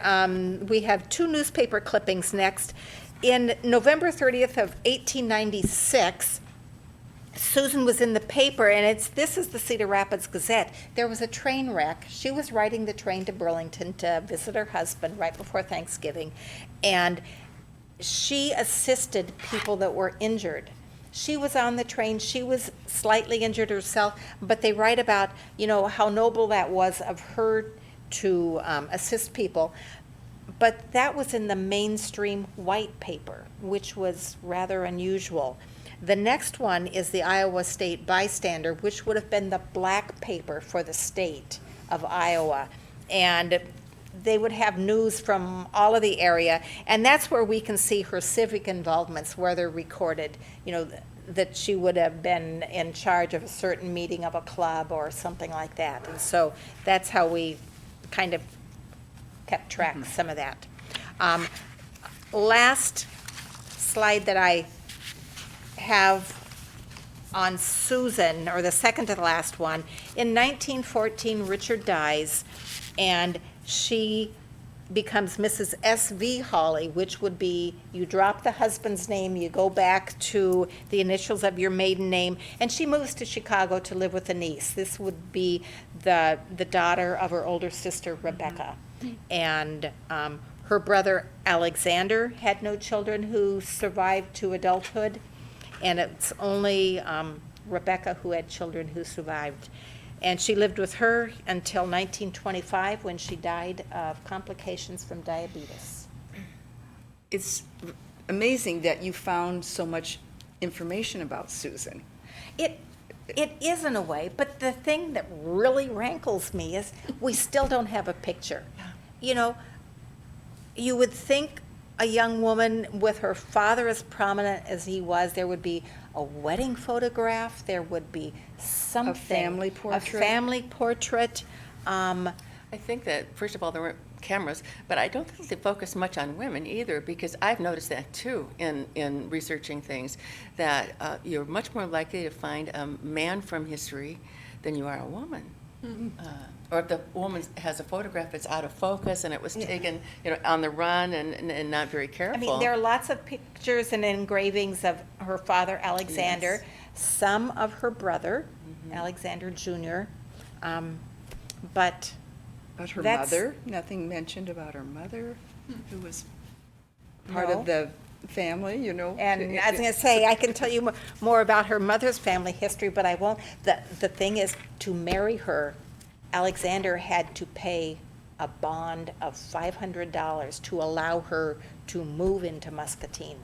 Speaker 4: we have 2 newspaper clippings next. In November 30th of 1896, Susan was in the paper, and this is the Cedar Rapids Gazette. There was a train wreck. She was riding the train to Burlington to visit her husband right before Thanksgiving, and she assisted people that were injured. She was on the train. She was slightly injured herself, but they write about, how noble that was of her to assist people. But that was in the mainstream white paper, which was rather unusual. The next one is the Iowa State Bystander, which would have been the black paper for the state of Iowa. And they would have news from all of the area, and that's where we can see her civic involvements, where they're recorded, that she would have been in charge of a certain meeting of a club or something like that. And so that's how we kind of kept track of some of that. Last slide that I have on Susan, or the second to the last one, in 1914, Richard dies, and she becomes Mrs. S.V. Hawley, which would be, you drop the husband's name, you go back to the initials of your maiden name, and she moves to Chicago to live with a niece. This would be the daughter of her older sister, Rebecca. And her brother, Alexander, had no children who survived to adulthood, and it's only Rebecca who had children who survived. And she lived with her until 1925, when she died of complications from diabetes.
Speaker 1: It's amazing that you found so much information about Susan.
Speaker 4: It is in a way, but the thing that really rankles me is we still don't have a picture. You would think a young woman with her father as prominent as he was, there would be a wedding photograph, there would be something.
Speaker 1: family portrait.
Speaker 4: A family portrait.
Speaker 3: I think that, first of all, there weren't cameras, but I don't think they focus much on women either, because I've noticed that too in researching things, that you're much more likely to find a man from history than you are a woman. Or if the woman has a photograph, it's out of focus and it was taken, on the run and not very careful.
Speaker 4: I mean, there are lots of pictures and engravings of her father, Alexander, some of her brother, Alexander Jr., but
Speaker 1: But her
Speaker 4: That's-
Speaker 1: mother, nothing mentioned about her mother, who was part
Speaker 4: No.
Speaker 1: of the family,
Speaker 4: And I was going to say, I can tell you more about her mother's family history, but I won't. The thing is, to marry her, Alexander had to pay a bond of $500 to allow her to move into Muscatine.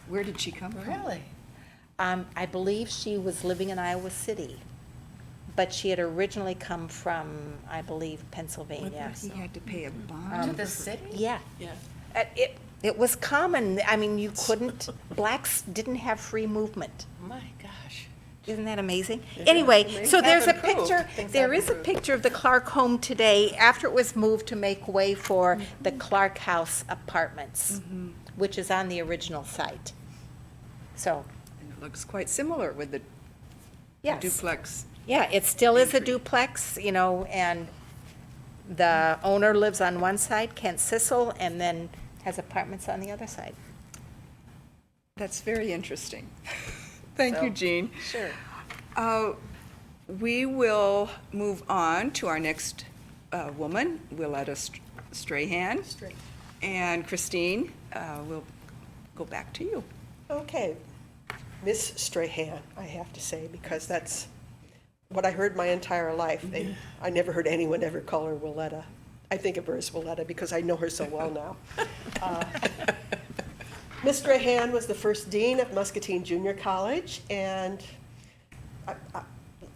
Speaker 1: Where did she come from?
Speaker 3: Really?
Speaker 4: I believe she was living in Iowa City, but she had originally come from, I believe, Pennsylvania.
Speaker 1: He had to pay a
Speaker 3: To
Speaker 1: bond.
Speaker 3: the city?
Speaker 4: Yeah.
Speaker 3: Yeah.
Speaker 4: It was common. I mean, you couldn't, blacks didn't have free movement.
Speaker 3: My gosh.
Speaker 4: Isn't that amazing? Anyway, so there's a picture, there is a picture of the Clark home today after it was moved to make way for the Clark House Apartments, which is on the original site. So,
Speaker 1: And it looks quite similar with the
Speaker 4: yes.
Speaker 1: duplex.
Speaker 4: Yeah, it still is a
Speaker 1: Entry.
Speaker 4: duplex, and the owner lives on one side, Kent Sissel, and then has apartments on the other side.
Speaker 1: That's very interesting. Thank you, Jean.
Speaker 4: Sure.
Speaker 1: We will move on to our next woman, Willetta Strahan. And Christine, we'll go back to you.
Speaker 2: Okay, Miss Strahan, I have to say, because that's what I heard my entire life. I never heard anyone ever call her Willetta. I think of her as Willetta because I know her so well now. Miss Strahan was the first dean of Muscatine Junior College, and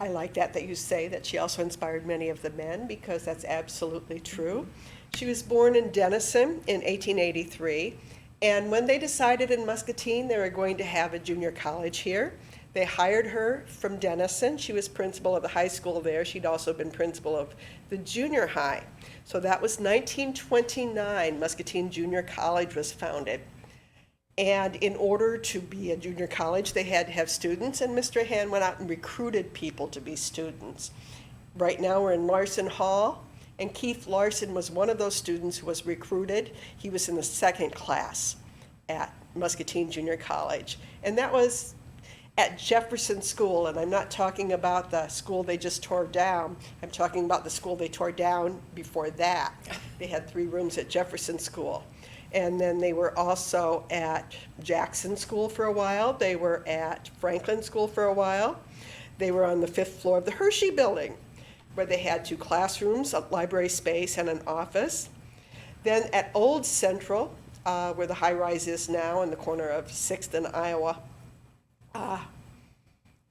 Speaker 2: I like that you say that she also inspired many of the men, because that's absolutely true. She was born in Denison in 1883, and when they decided in Muscatine they were going to have a junior college here, they hired her from Denison. She was principal of the high school there. She'd also been principal of the junior high. So that was 1929, Muscatine Junior College was founded. And in order to be a junior college, they had to have students, and Miss Strahan went out and recruited people to be students. Right now we're in Larson Hall, and Keith Larson was one of those students who was recruited. He was in the second class at Muscatine Junior College. And that was at Jefferson School, and I'm not talking about the school they just tore down. I'm talking about the school they tore down before that. They had 3 rooms at Jefferson School. And then they were also at Jackson School for a while. They were at Franklin School for a while. They were on the 5th floor of the Hershey building, where they had 2 classrooms, a library space, and an office. Then at Old Central, where the high rise is now, in the corner of 6th and Iowa,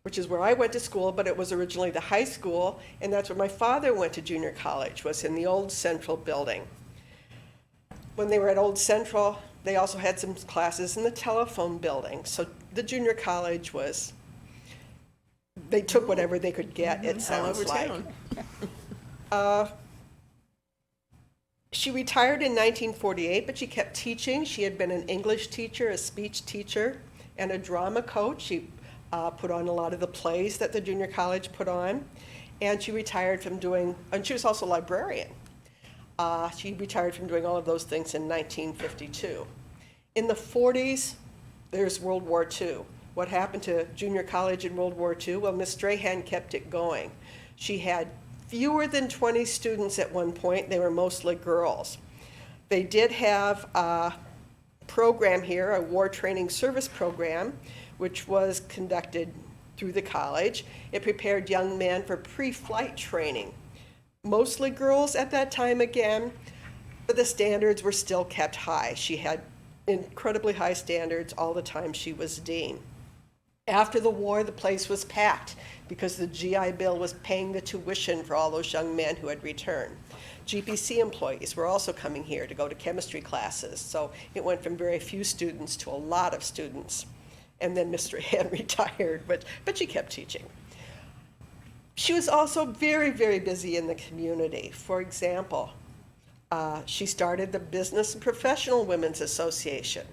Speaker 2: which is where I went to school, but it was originally the high school, and that's where my father went to junior college, was in the Old Central building. When they were at Old Central, they also had some classes in the telephone building. So the junior college was, they took whatever they could get, it sounds like. She retired in 1948, but she kept teaching. She had been an English teacher, a speech teacher, and a drama coach. She put on a lot of the plays that the junior college put on. And she retired from doing, and she was also a librarian. She retired from doing all of those things in 1952. In the 40s, there's World War II. What happened to junior college in World War II? Well, Miss Strahan kept it going. She had fewer than 20 students at one point. They were mostly girls. They did have a program here, a war training service program, which was conducted through the college. It prepared young men for pre-flight training. Mostly girls at that time again, but the standards were still kept high. She had incredibly high standards all the time she was dean. After the war, the place was packed because the GI Bill was paying the tuition for all those young men who had returned. GPC employees were also coming here to go to chemistry classes, so it went from very few students to a lot of students. And then Mr. Han retired, but she kept teaching. She was also very, very busy in the community. For example, She started the Business and Professional Women's Association.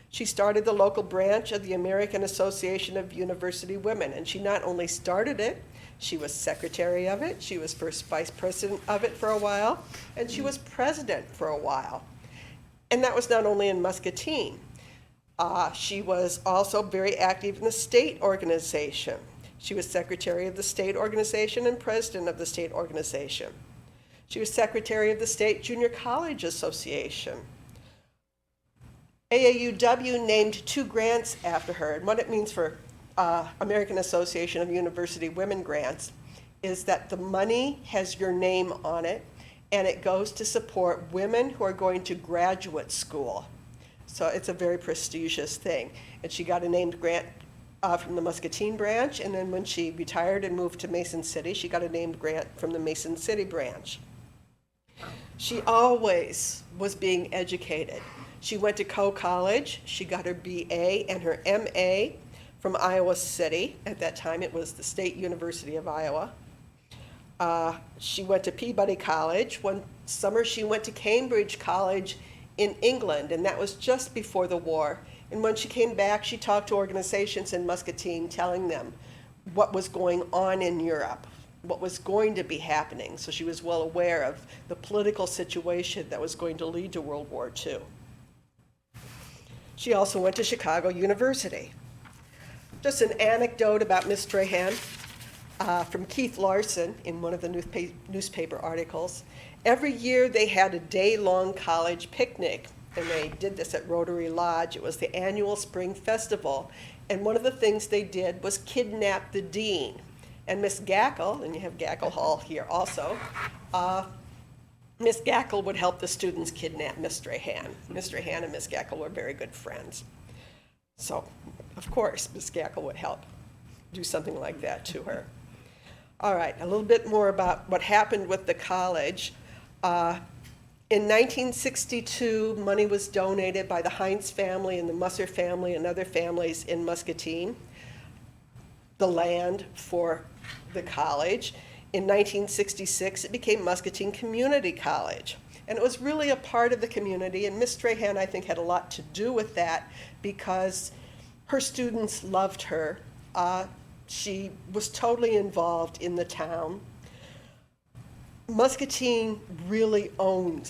Speaker 2: She started the local branch of the American Association of University Women, and she not only started it, she was secretary of it, she was first vice president of it for a while, and she was president for a while. And that was not only in Muscatine. She was also very active in the state organization. She was secretary of the state organization and president of the state organization. She was secretary of the State Junior College Association. AAUW named 2 grants after her, and what it means for American Association of University Women grants is that the money has your name on it, and it goes to support women who are going to graduate school. So it's a very prestigious thing. And she got a named grant from the Muscatine branch, and then when she retired and moved to Mason City, she got a named grant from the Mason City branch. She always was being educated. She went to Coe College. She got her BA and her MA from Iowa City. At that time, it was the State University of Iowa. She went to Peabody College. One summer, she went to Cambridge College in England, and that was just before the war. And when she came back, she talked to organizations in Muscatine, telling them what was going on in Europe, what was going to be happening. So she was well aware of the political situation that was going to lead to World War II. She also went to Chicago University. Just an anecdote about Miss Strahan from Keith Larson in one of the newspaper articles. Every year they had a day-long college picnic, and they did this at Rotary Lodge. It was the annual spring festival, and one of the things they did was kidnap the dean. And Miss Gackle, and you have Gackle Hall here also, Miss Gackle would help the students kidnap Miss Strahan. Miss Strahan and Miss Gackle were very good friends. So, of course, Miss Gackle would help do something like that to her. All right, a little bit more about what happened with the college. In 1962, money was donated by the Heinz family and the Musser family and other families in Muscatine, the land for the college. In 1966, it became Muscatine Community College. And it was really a part of the community, and Miss Strahan, I think, had a lot to do with that because her students loved her. She was totally involved in the town. Muscatine really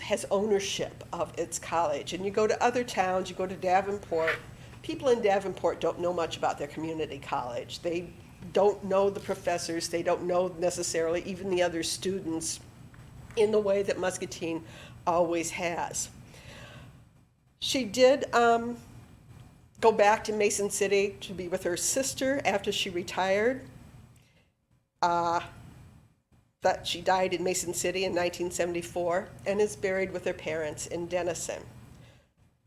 Speaker 2: has ownership of its college. And you go to other towns, you go to Davenport, people in Davenport don't know much about their community college. They don't know the professors, they don't know necessarily even the other students in the way that Muscatine always has. She did go back to Mason City to be with her sister after she retired. That she died in Mason City in 1974 and is buried with her parents in Denison.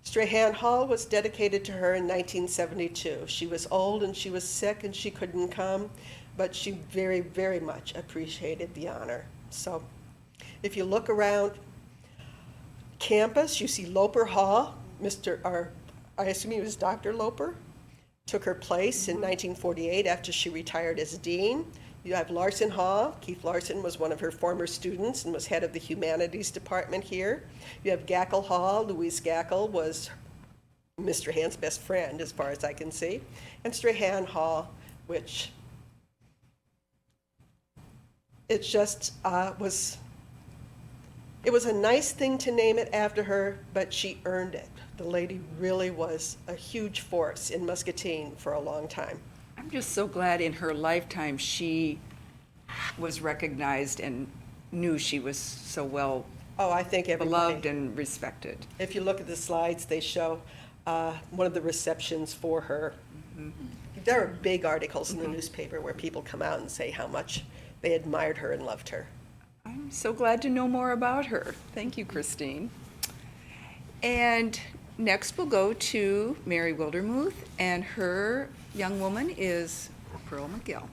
Speaker 2: Strahan Hall was dedicated to her in 1972. She was old and she was sick and she couldn't come, but she very, very much appreciated the honor. So if you look around campus, you see Loper Hall. I assume he was Dr. Loper, took her place in 1948 after she retired as dean. You have Larson Hall. Keith Larson was one of her former students and was head of the humanities department here. You have Gackle Hall. Louise Gackle was Miss Strahan's best friend, as far as I can see. And Strahan Hall, which it just it was a nice thing to name it after her, but she earned it. The lady really was a huge force in Muscatine for a long time.
Speaker 1: I'm just so glad in her lifetime she was recognized and knew she was so well
Speaker 2: Oh, I think everybody.
Speaker 1: beloved and respected.
Speaker 2: If you look at the slides, they show one of the receptions for her. Mm-hmm. There are big articles in the newspaper where people come out and say how much they admired her and loved her.
Speaker 1: I'm so glad to know more about her. Thank you, Christine. And next we'll go to Mary Wildermuth, and her young woman is Pearl McGill.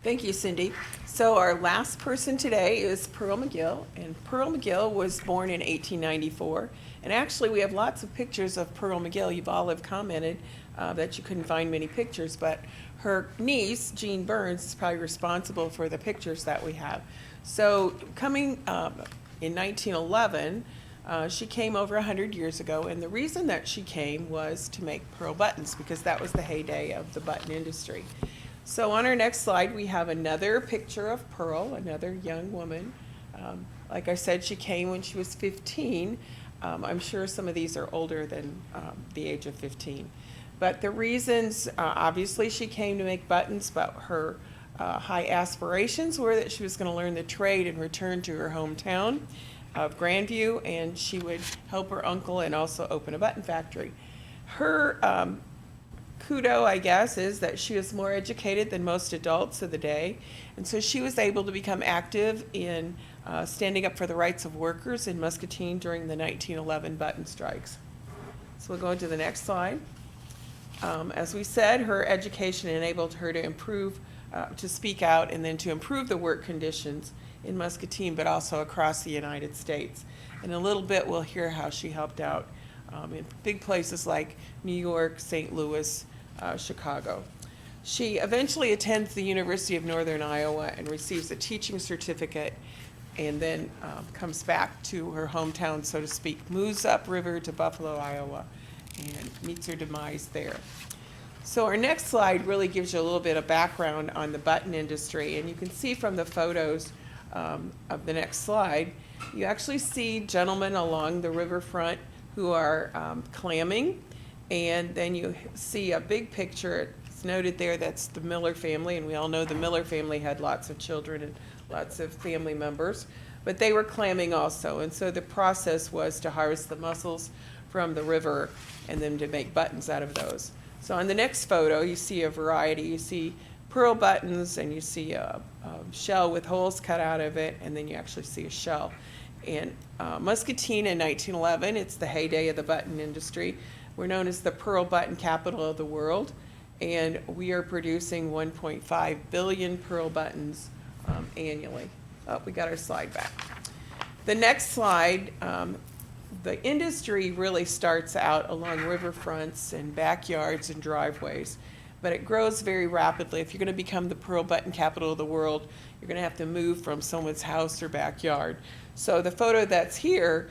Speaker 5: Thank you, Cindy. So our last person today is Pearl McGill, and Pearl McGill was born in 1894. And actually, we have lots of pictures of Pearl McGill. You've all have commented that you couldn't find many pictures, but her niece, Jean Burns, is probably responsible for the pictures that we have. So coming in 1911, she came over 100 years ago, and the reason that she came was to make pearl buttons, because that was the heyday of the button industry. So on our next slide, we have another picture of Pearl, another young woman. Like I said, she came when she was 15. I'm sure some of these are older than the age of 15. But the reasons, obviously she came to make buttons, but her high aspirations were that she was going to learn the trade and return to her hometown of Grandview, and she would help her uncle and also open a button factory. Her kudo, I guess, is that she was more educated than most adults of the day, and so she was able to become active in standing up for the rights of workers in Muscatine during the 1911 button strikes. So we'll go into the next slide. As we said, her education enabled her to improve, to speak out and then to improve the work conditions in Muscatine, but also across the United States. In a little bit, we'll hear how she helped out in big places like New York, St. Louis, Chicago. She eventually attends the University of Northern Iowa and receives a teaching certificate, and then comes back to her hometown, so to speak, moves upriver to Buffalo, Iowa, and meets her demise there. So our next slide really gives you a little bit of background on the button industry, and you can see from the photos of the next slide, you actually see gentlemen along the riverfront who are clamming, and then you see a big picture. It's noted there, that's the Miller family, and we all know the Miller family had lots of children and lots of family members, but they were clamming also, and so the process was to harvest the mussels from the river and then to make buttons out of those. So on the next photo, you see a variety. You see pearl buttons, and you see a shell with holes cut out of it, and then you actually see a shell. And Muscatine in 1911, it's the heyday of the button industry. We're known as the pearl button capital of the world, and we are producing 1.5 billion pearl buttons annually. Oh, we got our slide back. The next slide, the industry really starts out along riverfronts and backyards and driveways, but it grows very rapidly. If you're going to become the pearl button capital of the world, you're going to have to move from someone's house or backyard. So the photo that's here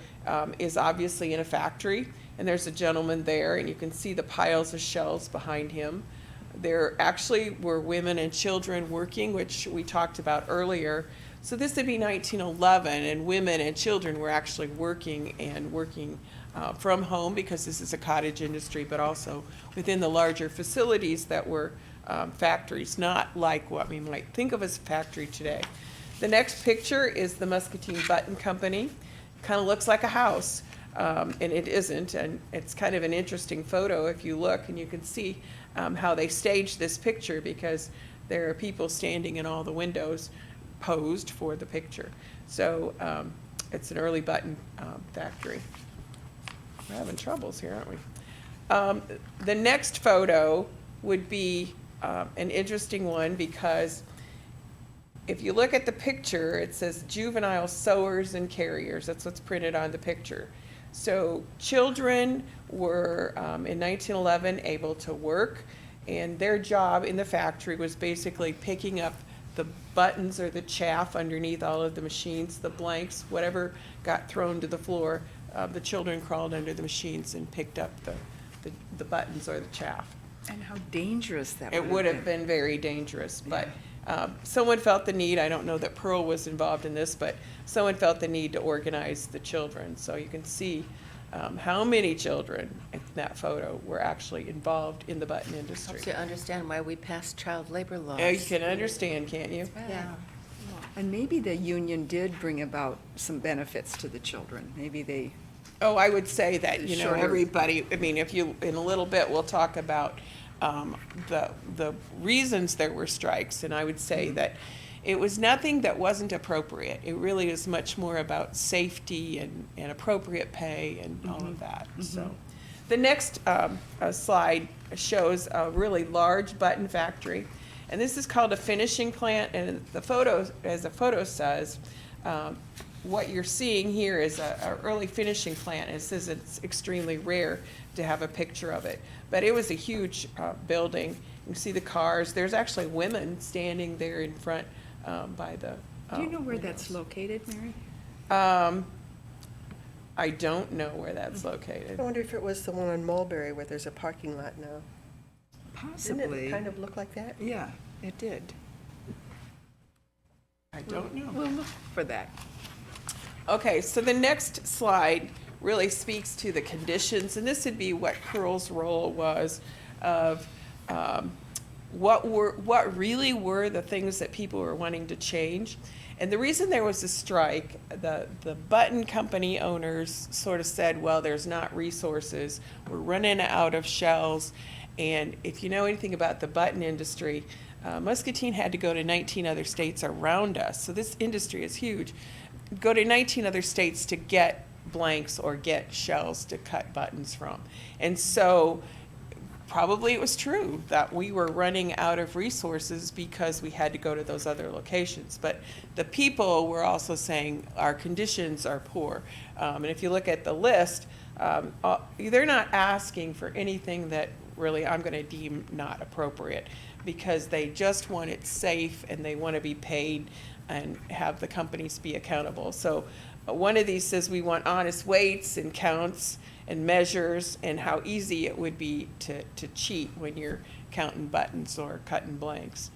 Speaker 5: is obviously in a factory, and there's a gentleman there, and you can see the piles of shells behind him. There actually were women and children working, which we talked about earlier. So this would be 1911, and women and children were actually working from home, because this is a cottage industry, but also within the larger facilities that were factories, not like what we might think of as a factory today. The next picture is the Muscatine Button Company. Kind of looks like a house, and it isn't, and it's kind of an interesting photo if you look, and you can see how they staged this picture, because there are people standing in all the windows posed for the picture. So it's an early button factory. We're having troubles here, aren't we? The next photo would be an interesting one, because if you look at the picture, it says juvenile sewers and carriers. That's what's printed on the picture. So children were, in 1911, able to work, and their job in the factory was basically picking up the buttons or the chaff underneath all of the machines, the blanks, whatever got thrown to the floor. The children crawled under the machines and picked up the buttons or the chaff.
Speaker 1: And how dangerous that
Speaker 5: It would have been very dangerous, but someone felt the need. I don't know that Pearl was involved in this, but someone felt the need to organize the children. So you can see how many children in that photo were actually involved in the button industry.
Speaker 3: Helps you understand why we passed child labor laws.
Speaker 5: You can understand, can't you?
Speaker 4: Yeah.
Speaker 1: And maybe the union did bring about some benefits to the children. Maybe they,
Speaker 5: Oh, I would say that, you know,
Speaker 1: Shorter.
Speaker 5: everybody, I mean, if you, in a little bit, we'll talk about the reasons there were strikes, and I would say that it was nothing that wasn't appropriate. It really is much more about safety and appropriate pay and all of that. So, the next slide shows a really large button factory, and this is called a finishing plant. And the photo, as the photo says, what you're seeing here is a early finishing plant. It says it's extremely rare to have a picture of it, but it was a huge building. You can see the cars. There's actually women standing there in front by the
Speaker 1: do you know where
Speaker 5: windows.
Speaker 1: that's located, Mary?
Speaker 5: I don't know where that's located.
Speaker 2: I wonder if it was the one on Mulberry where there's a parking lot now. Didn't
Speaker 1: Possibly.
Speaker 2: it kind of look like that?
Speaker 1: Yeah, it did.
Speaker 5: I don't know.
Speaker 1: We'll look for that.
Speaker 5: Okay, so the next slide really speaks to the conditions, and this would be what Pearl's role was of what really were the things that people were wanting to change. And the reason there was a strike, the button company owners sort of said, well, there's not resources, we're running out of shells. And if you know anything about the button industry, Muscatine had to go to 19 other states around us. So this industry is huge. Go to 19 other states to get blanks or get shells to cut buttons from. And so probably it was true that we were running out of resources because we had to go to those other locations. But the people were also saying our conditions are poor. And if you look at the list, they're not asking for anything that really I'm going to deem not appropriate, because they just want it safe and they want to be paid and have the companies be accountable. So one of these says we want honest weights and counts and measures, and how easy it would be to cheat when you're counting buttons or cutting blanks.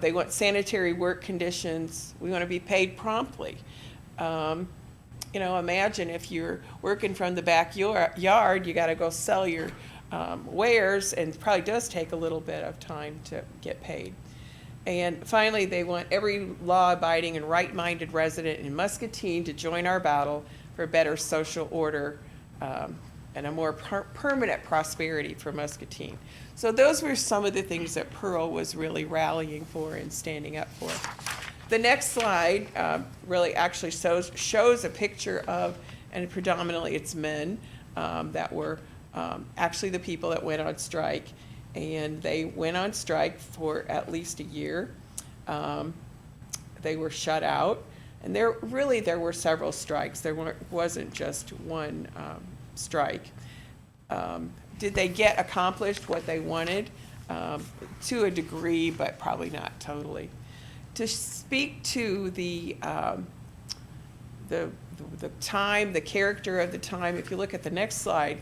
Speaker 5: They want sanitary work conditions. We want to be paid promptly. You know, imagine if you're working from the backyard, you got to go sell your wares, and it probably does take a little bit of time to get paid. And finally, they want every law-abiding and right-minded resident in Muscatine to join our battle for better social order and a more permanent prosperity for Muscatine. So those were some of the things that Pearl was really rallying for and standing up for. The next slide really actually shows a picture of, and predominantly it's men that were actually the people that went on strike. And they went on strike for at least a year. They were shut out. And there were several strikes. There wasn't just one strike. Did they get accomplished what they wanted? To a degree, but probably not totally. To speak to the time, the character of the time, if you look at the next slide,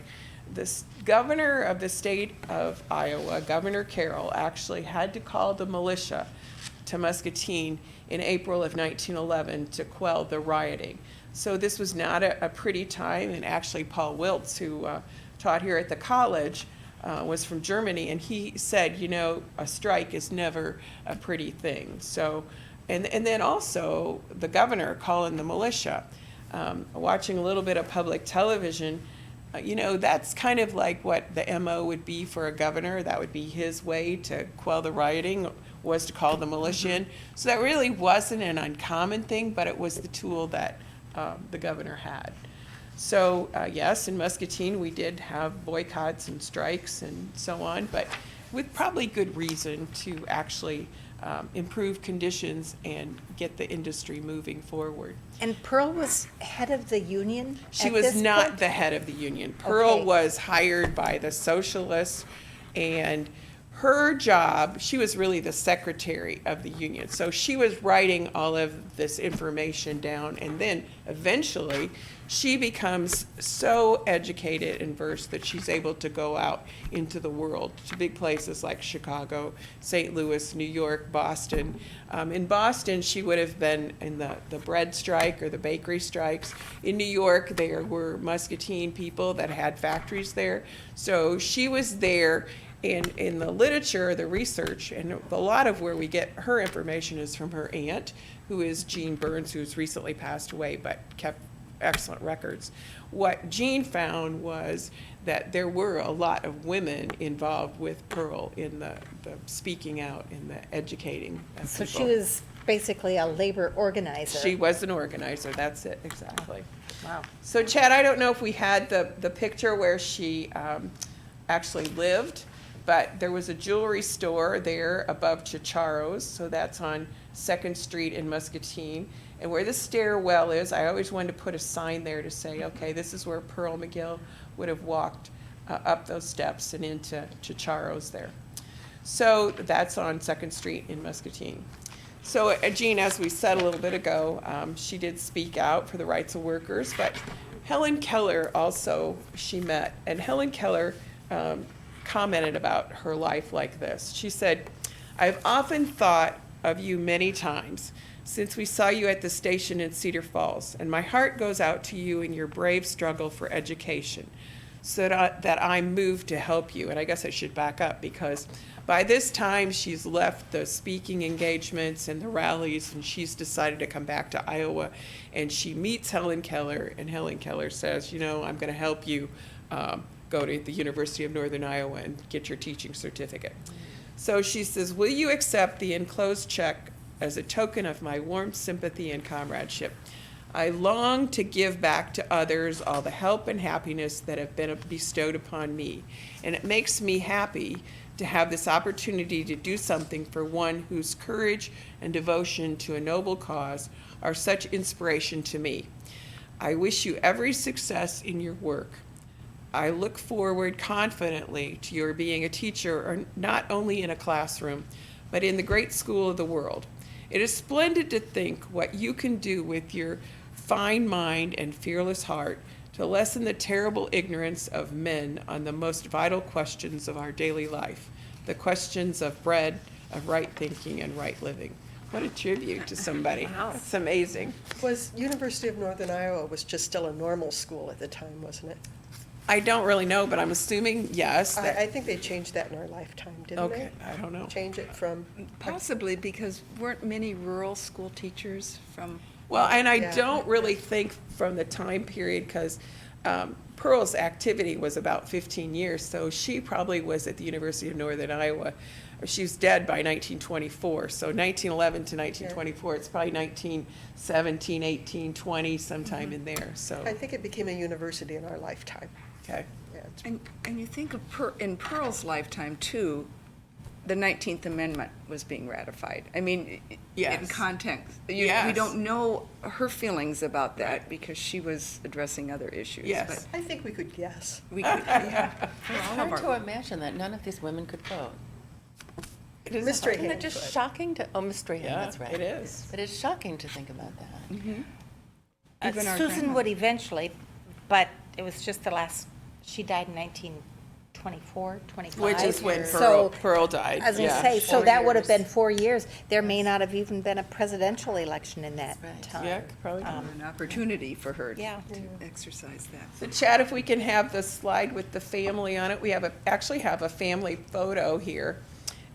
Speaker 5: the governor of the state of Iowa, Governor Carroll, actually had to call the militia to Muscatine in April of 1911 to quell the rioting. So this was not a pretty time, and actually Paul Wiltz, who taught here at the college, was from Germany, and he said, you know, a strike is never a pretty thing. So, and then also the governor calling the militia. Watching a little bit of public television, you know, that's kind of like what the MO would be for a governor. That would be his way to quell the rioting, was to call the militia in. So that really wasn't an uncommon thing, but it was the tool that the governor had. So yes, in Muscatine we did have boycotts and strikes and so on, but with probably good reason to actually improve conditions and get the industry moving forward.
Speaker 4: And Pearl was head of the union
Speaker 5: She
Speaker 4: at
Speaker 5: was
Speaker 4: this
Speaker 5: not
Speaker 4: point?
Speaker 5: the head of the union. Pearl
Speaker 4: Okay.
Speaker 5: was hired by the socialists, and her job, she was really the secretary of the union. So she was writing all of this information down, and then eventually she becomes so educated and versed that she's able to go out into the world to big places like Chicago, St. Louis, New York, Boston. In Boston, she would have been in the bread strike or the bakery strikes. In New York, there were Muscatine people that had factories there. So she was there. In the literature, the research, and a lot of where we get her information is from her aunt, who is Jean Burns, who's recently passed away but kept excellent records. What Jean found was that there were a lot of women involved with Pearl in the speaking out and the educating of
Speaker 4: So
Speaker 5: people.
Speaker 4: she was basically a labor organizer.
Speaker 5: She was an organizer, that's it, exactly.
Speaker 4: Wow.
Speaker 5: So Chad, I don't know if we had the picture where she actually lived, but there was a jewelry store there above Chicharo's, so that's on 2nd Street in Muscatine. And where the stairwell is, I always wanted to put a sign there to say, okay, this is where Pearl McGill would have walked up those steps and into Chicharo's there. So that's on 2nd Street in Muscatine. So Jean, as we said a little bit ago, she did speak out for the rights of workers, but Helen Keller also she met, and Helen Keller commented about her life like this. She said, "I've often thought of you many times since we saw you at the station in Cedar Falls, and my heart goes out to you in your brave struggle for education, so that I'm moved to help you." And I guess I should back up, because by this time she's left the speaking engagements and the rallies, and she's decided to come back to Iowa, and she meets Helen Keller, and Helen Keller says, "You know, I'm going to help you go to the University of Northern Iowa and get your teaching certificate." So she says, "Will you accept the enclosed check as a token of my warm sympathy and comradeship? I long to give back to others all the help and happiness that have been bestowed upon me, and it makes me happy to have this opportunity to do something for one whose courage and devotion to a noble cause are such inspiration to me. I wish you every success in your work. I look forward confidently to your being a teacher, or not only in a classroom, but in the great school of the world. It is splendid to think what you can do with your fine mind and fearless heart to lessen the terrible ignorance of men on the most vital questions of our daily life, the questions of bread, of right thinking, and right living." What a tribute to somebody.
Speaker 3: Wow.
Speaker 5: That's amazing.
Speaker 2: Was University of Northern Iowa was just still a normal school at the time, wasn't it?
Speaker 5: I don't really know, but I'm assuming yes.
Speaker 2: I think they changed that in our lifetime, didn't they?
Speaker 5: Okay, I don't know.
Speaker 2: Change it from,
Speaker 1: Possibly because weren't many rural school teachers from,
Speaker 5: Well, and I
Speaker 2: Yeah.
Speaker 5: don't really think from the time period, because Pearl's activity was about 15 years, so she probably was at the University of Northern Iowa. She was dead by 1924, so 1911 to 1924, it's probably 1917, 18, 20, sometime in there, so,
Speaker 2: I think it became a university in our lifetime.
Speaker 5: okay.
Speaker 2: Yeah.
Speaker 1: and you think of in Pearl's lifetime too, the 19th Amendment was being ratified. I mean, in
Speaker 5: Yes.
Speaker 1: context, we
Speaker 5: Yes.
Speaker 1: don't know her feelings about that
Speaker 5: Right.
Speaker 1: because she was addressing other issues.
Speaker 5: Yes.
Speaker 2: I think we could guess.
Speaker 1: But we could, yeah, for
Speaker 3: It's
Speaker 1: all
Speaker 3: hard
Speaker 1: of
Speaker 3: to
Speaker 1: our,
Speaker 3: imagine that none of these women could vote.
Speaker 5: It is
Speaker 2: Miss Strahan
Speaker 3: Isn't it just
Speaker 2: could.
Speaker 3: shocking to, oh, Miss Strahan,
Speaker 5: Yeah,
Speaker 3: that's right.
Speaker 5: it is.
Speaker 3: But it's shocking to think about that.
Speaker 1: Even our
Speaker 4: Susan
Speaker 1: grandmother.
Speaker 4: would eventually, but it was just she died in 1924, 25.
Speaker 5: Which is when
Speaker 4: So,
Speaker 5: Pearl died.
Speaker 4: I was going to
Speaker 5: yeah.
Speaker 4: say, so
Speaker 3: 4
Speaker 4: that would have
Speaker 3: years.
Speaker 4: been 4 years. There may not have even been a presidential election in that
Speaker 3: That's right.
Speaker 4: time.
Speaker 5: Yeah, probably.
Speaker 1: an opportunity for her
Speaker 4: Yeah.
Speaker 1: to exercise that.
Speaker 5: So Chad, if we can have the slide with the family on it, we actually have a family photo here.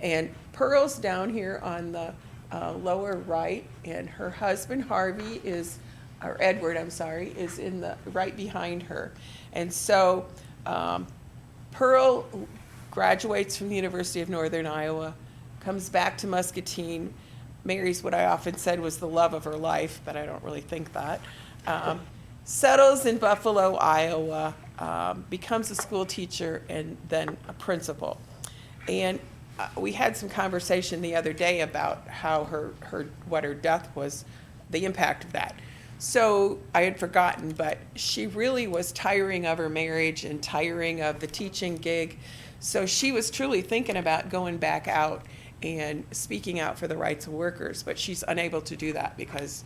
Speaker 5: And Pearl's down here on the lower right, and her husband Harvey or Edward, I'm sorry, is right behind her. And so Pearl graduates from the University of Northern Iowa, comes back to Muscatine, marries what I often said was the love of her life, but I don't really think that. Settles in Buffalo, Iowa, becomes a school teacher and then a principal. And we had some conversation the other day about how what her death was, the impact of that. So I had forgotten, but she really was tiring of her marriage and tiring of the teaching gig. So she was truly thinking about going back out and speaking out for the rights of workers, but she's unable to do that because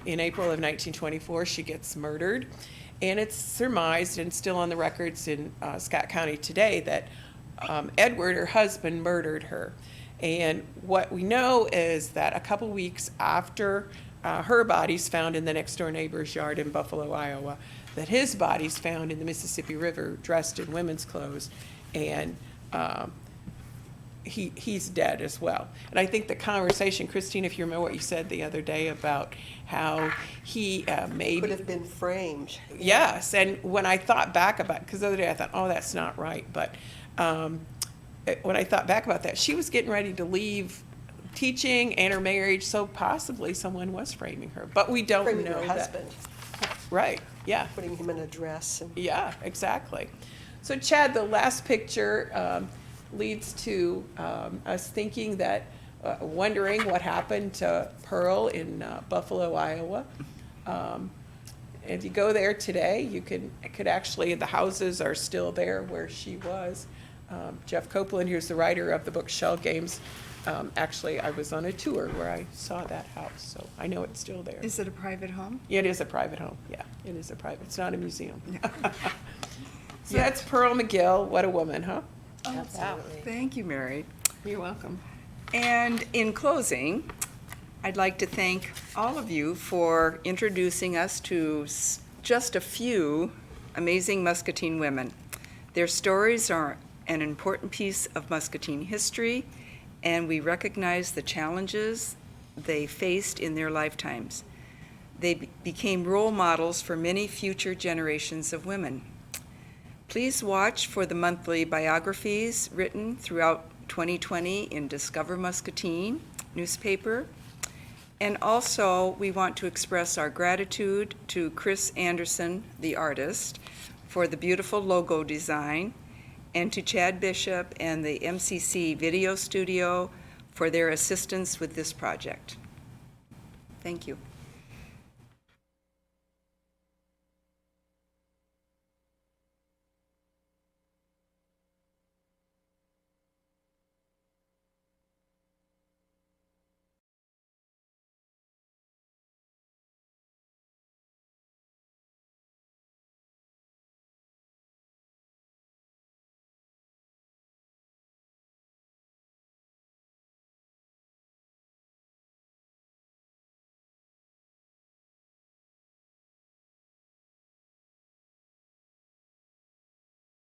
Speaker 5: in April of 1924, she gets murdered. And it's surmised and still on the records in Scott County today that Edward, her husband, murdered her. And what we know is that a couple weeks after her body's found in the next door neighbor's yard in Buffalo, Iowa, that his body's found in the Mississippi River dressed in women's clothes, and he's dead as well. And I think the conversation, Christine, if you remember what you said the other day about how he maybe
Speaker 2: Could have been framed.
Speaker 5: Yes, and when I thought back about, because the other day I thought, oh, that's not right, but when I thought back about that, she was getting ready to leave teaching and her marriage, so possibly someone was framing her, but we don't
Speaker 2: Framing
Speaker 5: know
Speaker 2: her
Speaker 5: that.
Speaker 2: husband,
Speaker 5: Right, yeah,
Speaker 2: putting him in a dress and.
Speaker 5: yeah, exactly. So Chad, the last picture leads to us thinking that, wondering what happened to Pearl in Buffalo, Iowa. If you go there today, you could actually, the houses are still there where she was. Jeff Copeland, who's the writer of the book Shell Games, Actually, I was on a tour where I saw that house, so I know it's still there.
Speaker 1: Is it a private home?
Speaker 5: It is a private home, yeah, it is a private, it's not a museum. So that's Pearl McGill, what a woman, huh?
Speaker 4: Absolutely.
Speaker 1: Thank you, Mary.
Speaker 5: You're welcome.
Speaker 1: And in closing, I'd like to thank all of you for introducing us to just a few amazing Muscatine women. Their stories are an important piece of Muscatine history, and we recognize the challenges they faced in their lifetimes. They became role models for many future generations of women. Please watch for the monthly biographies written throughout 2020 in Discover Muscatine newspaper. And also, we want to express our gratitude to Chris Anderson, the artist, for the beautiful logo design, and to Chad Bishop and the MCC Video Studio for their assistance with this project. Thank you.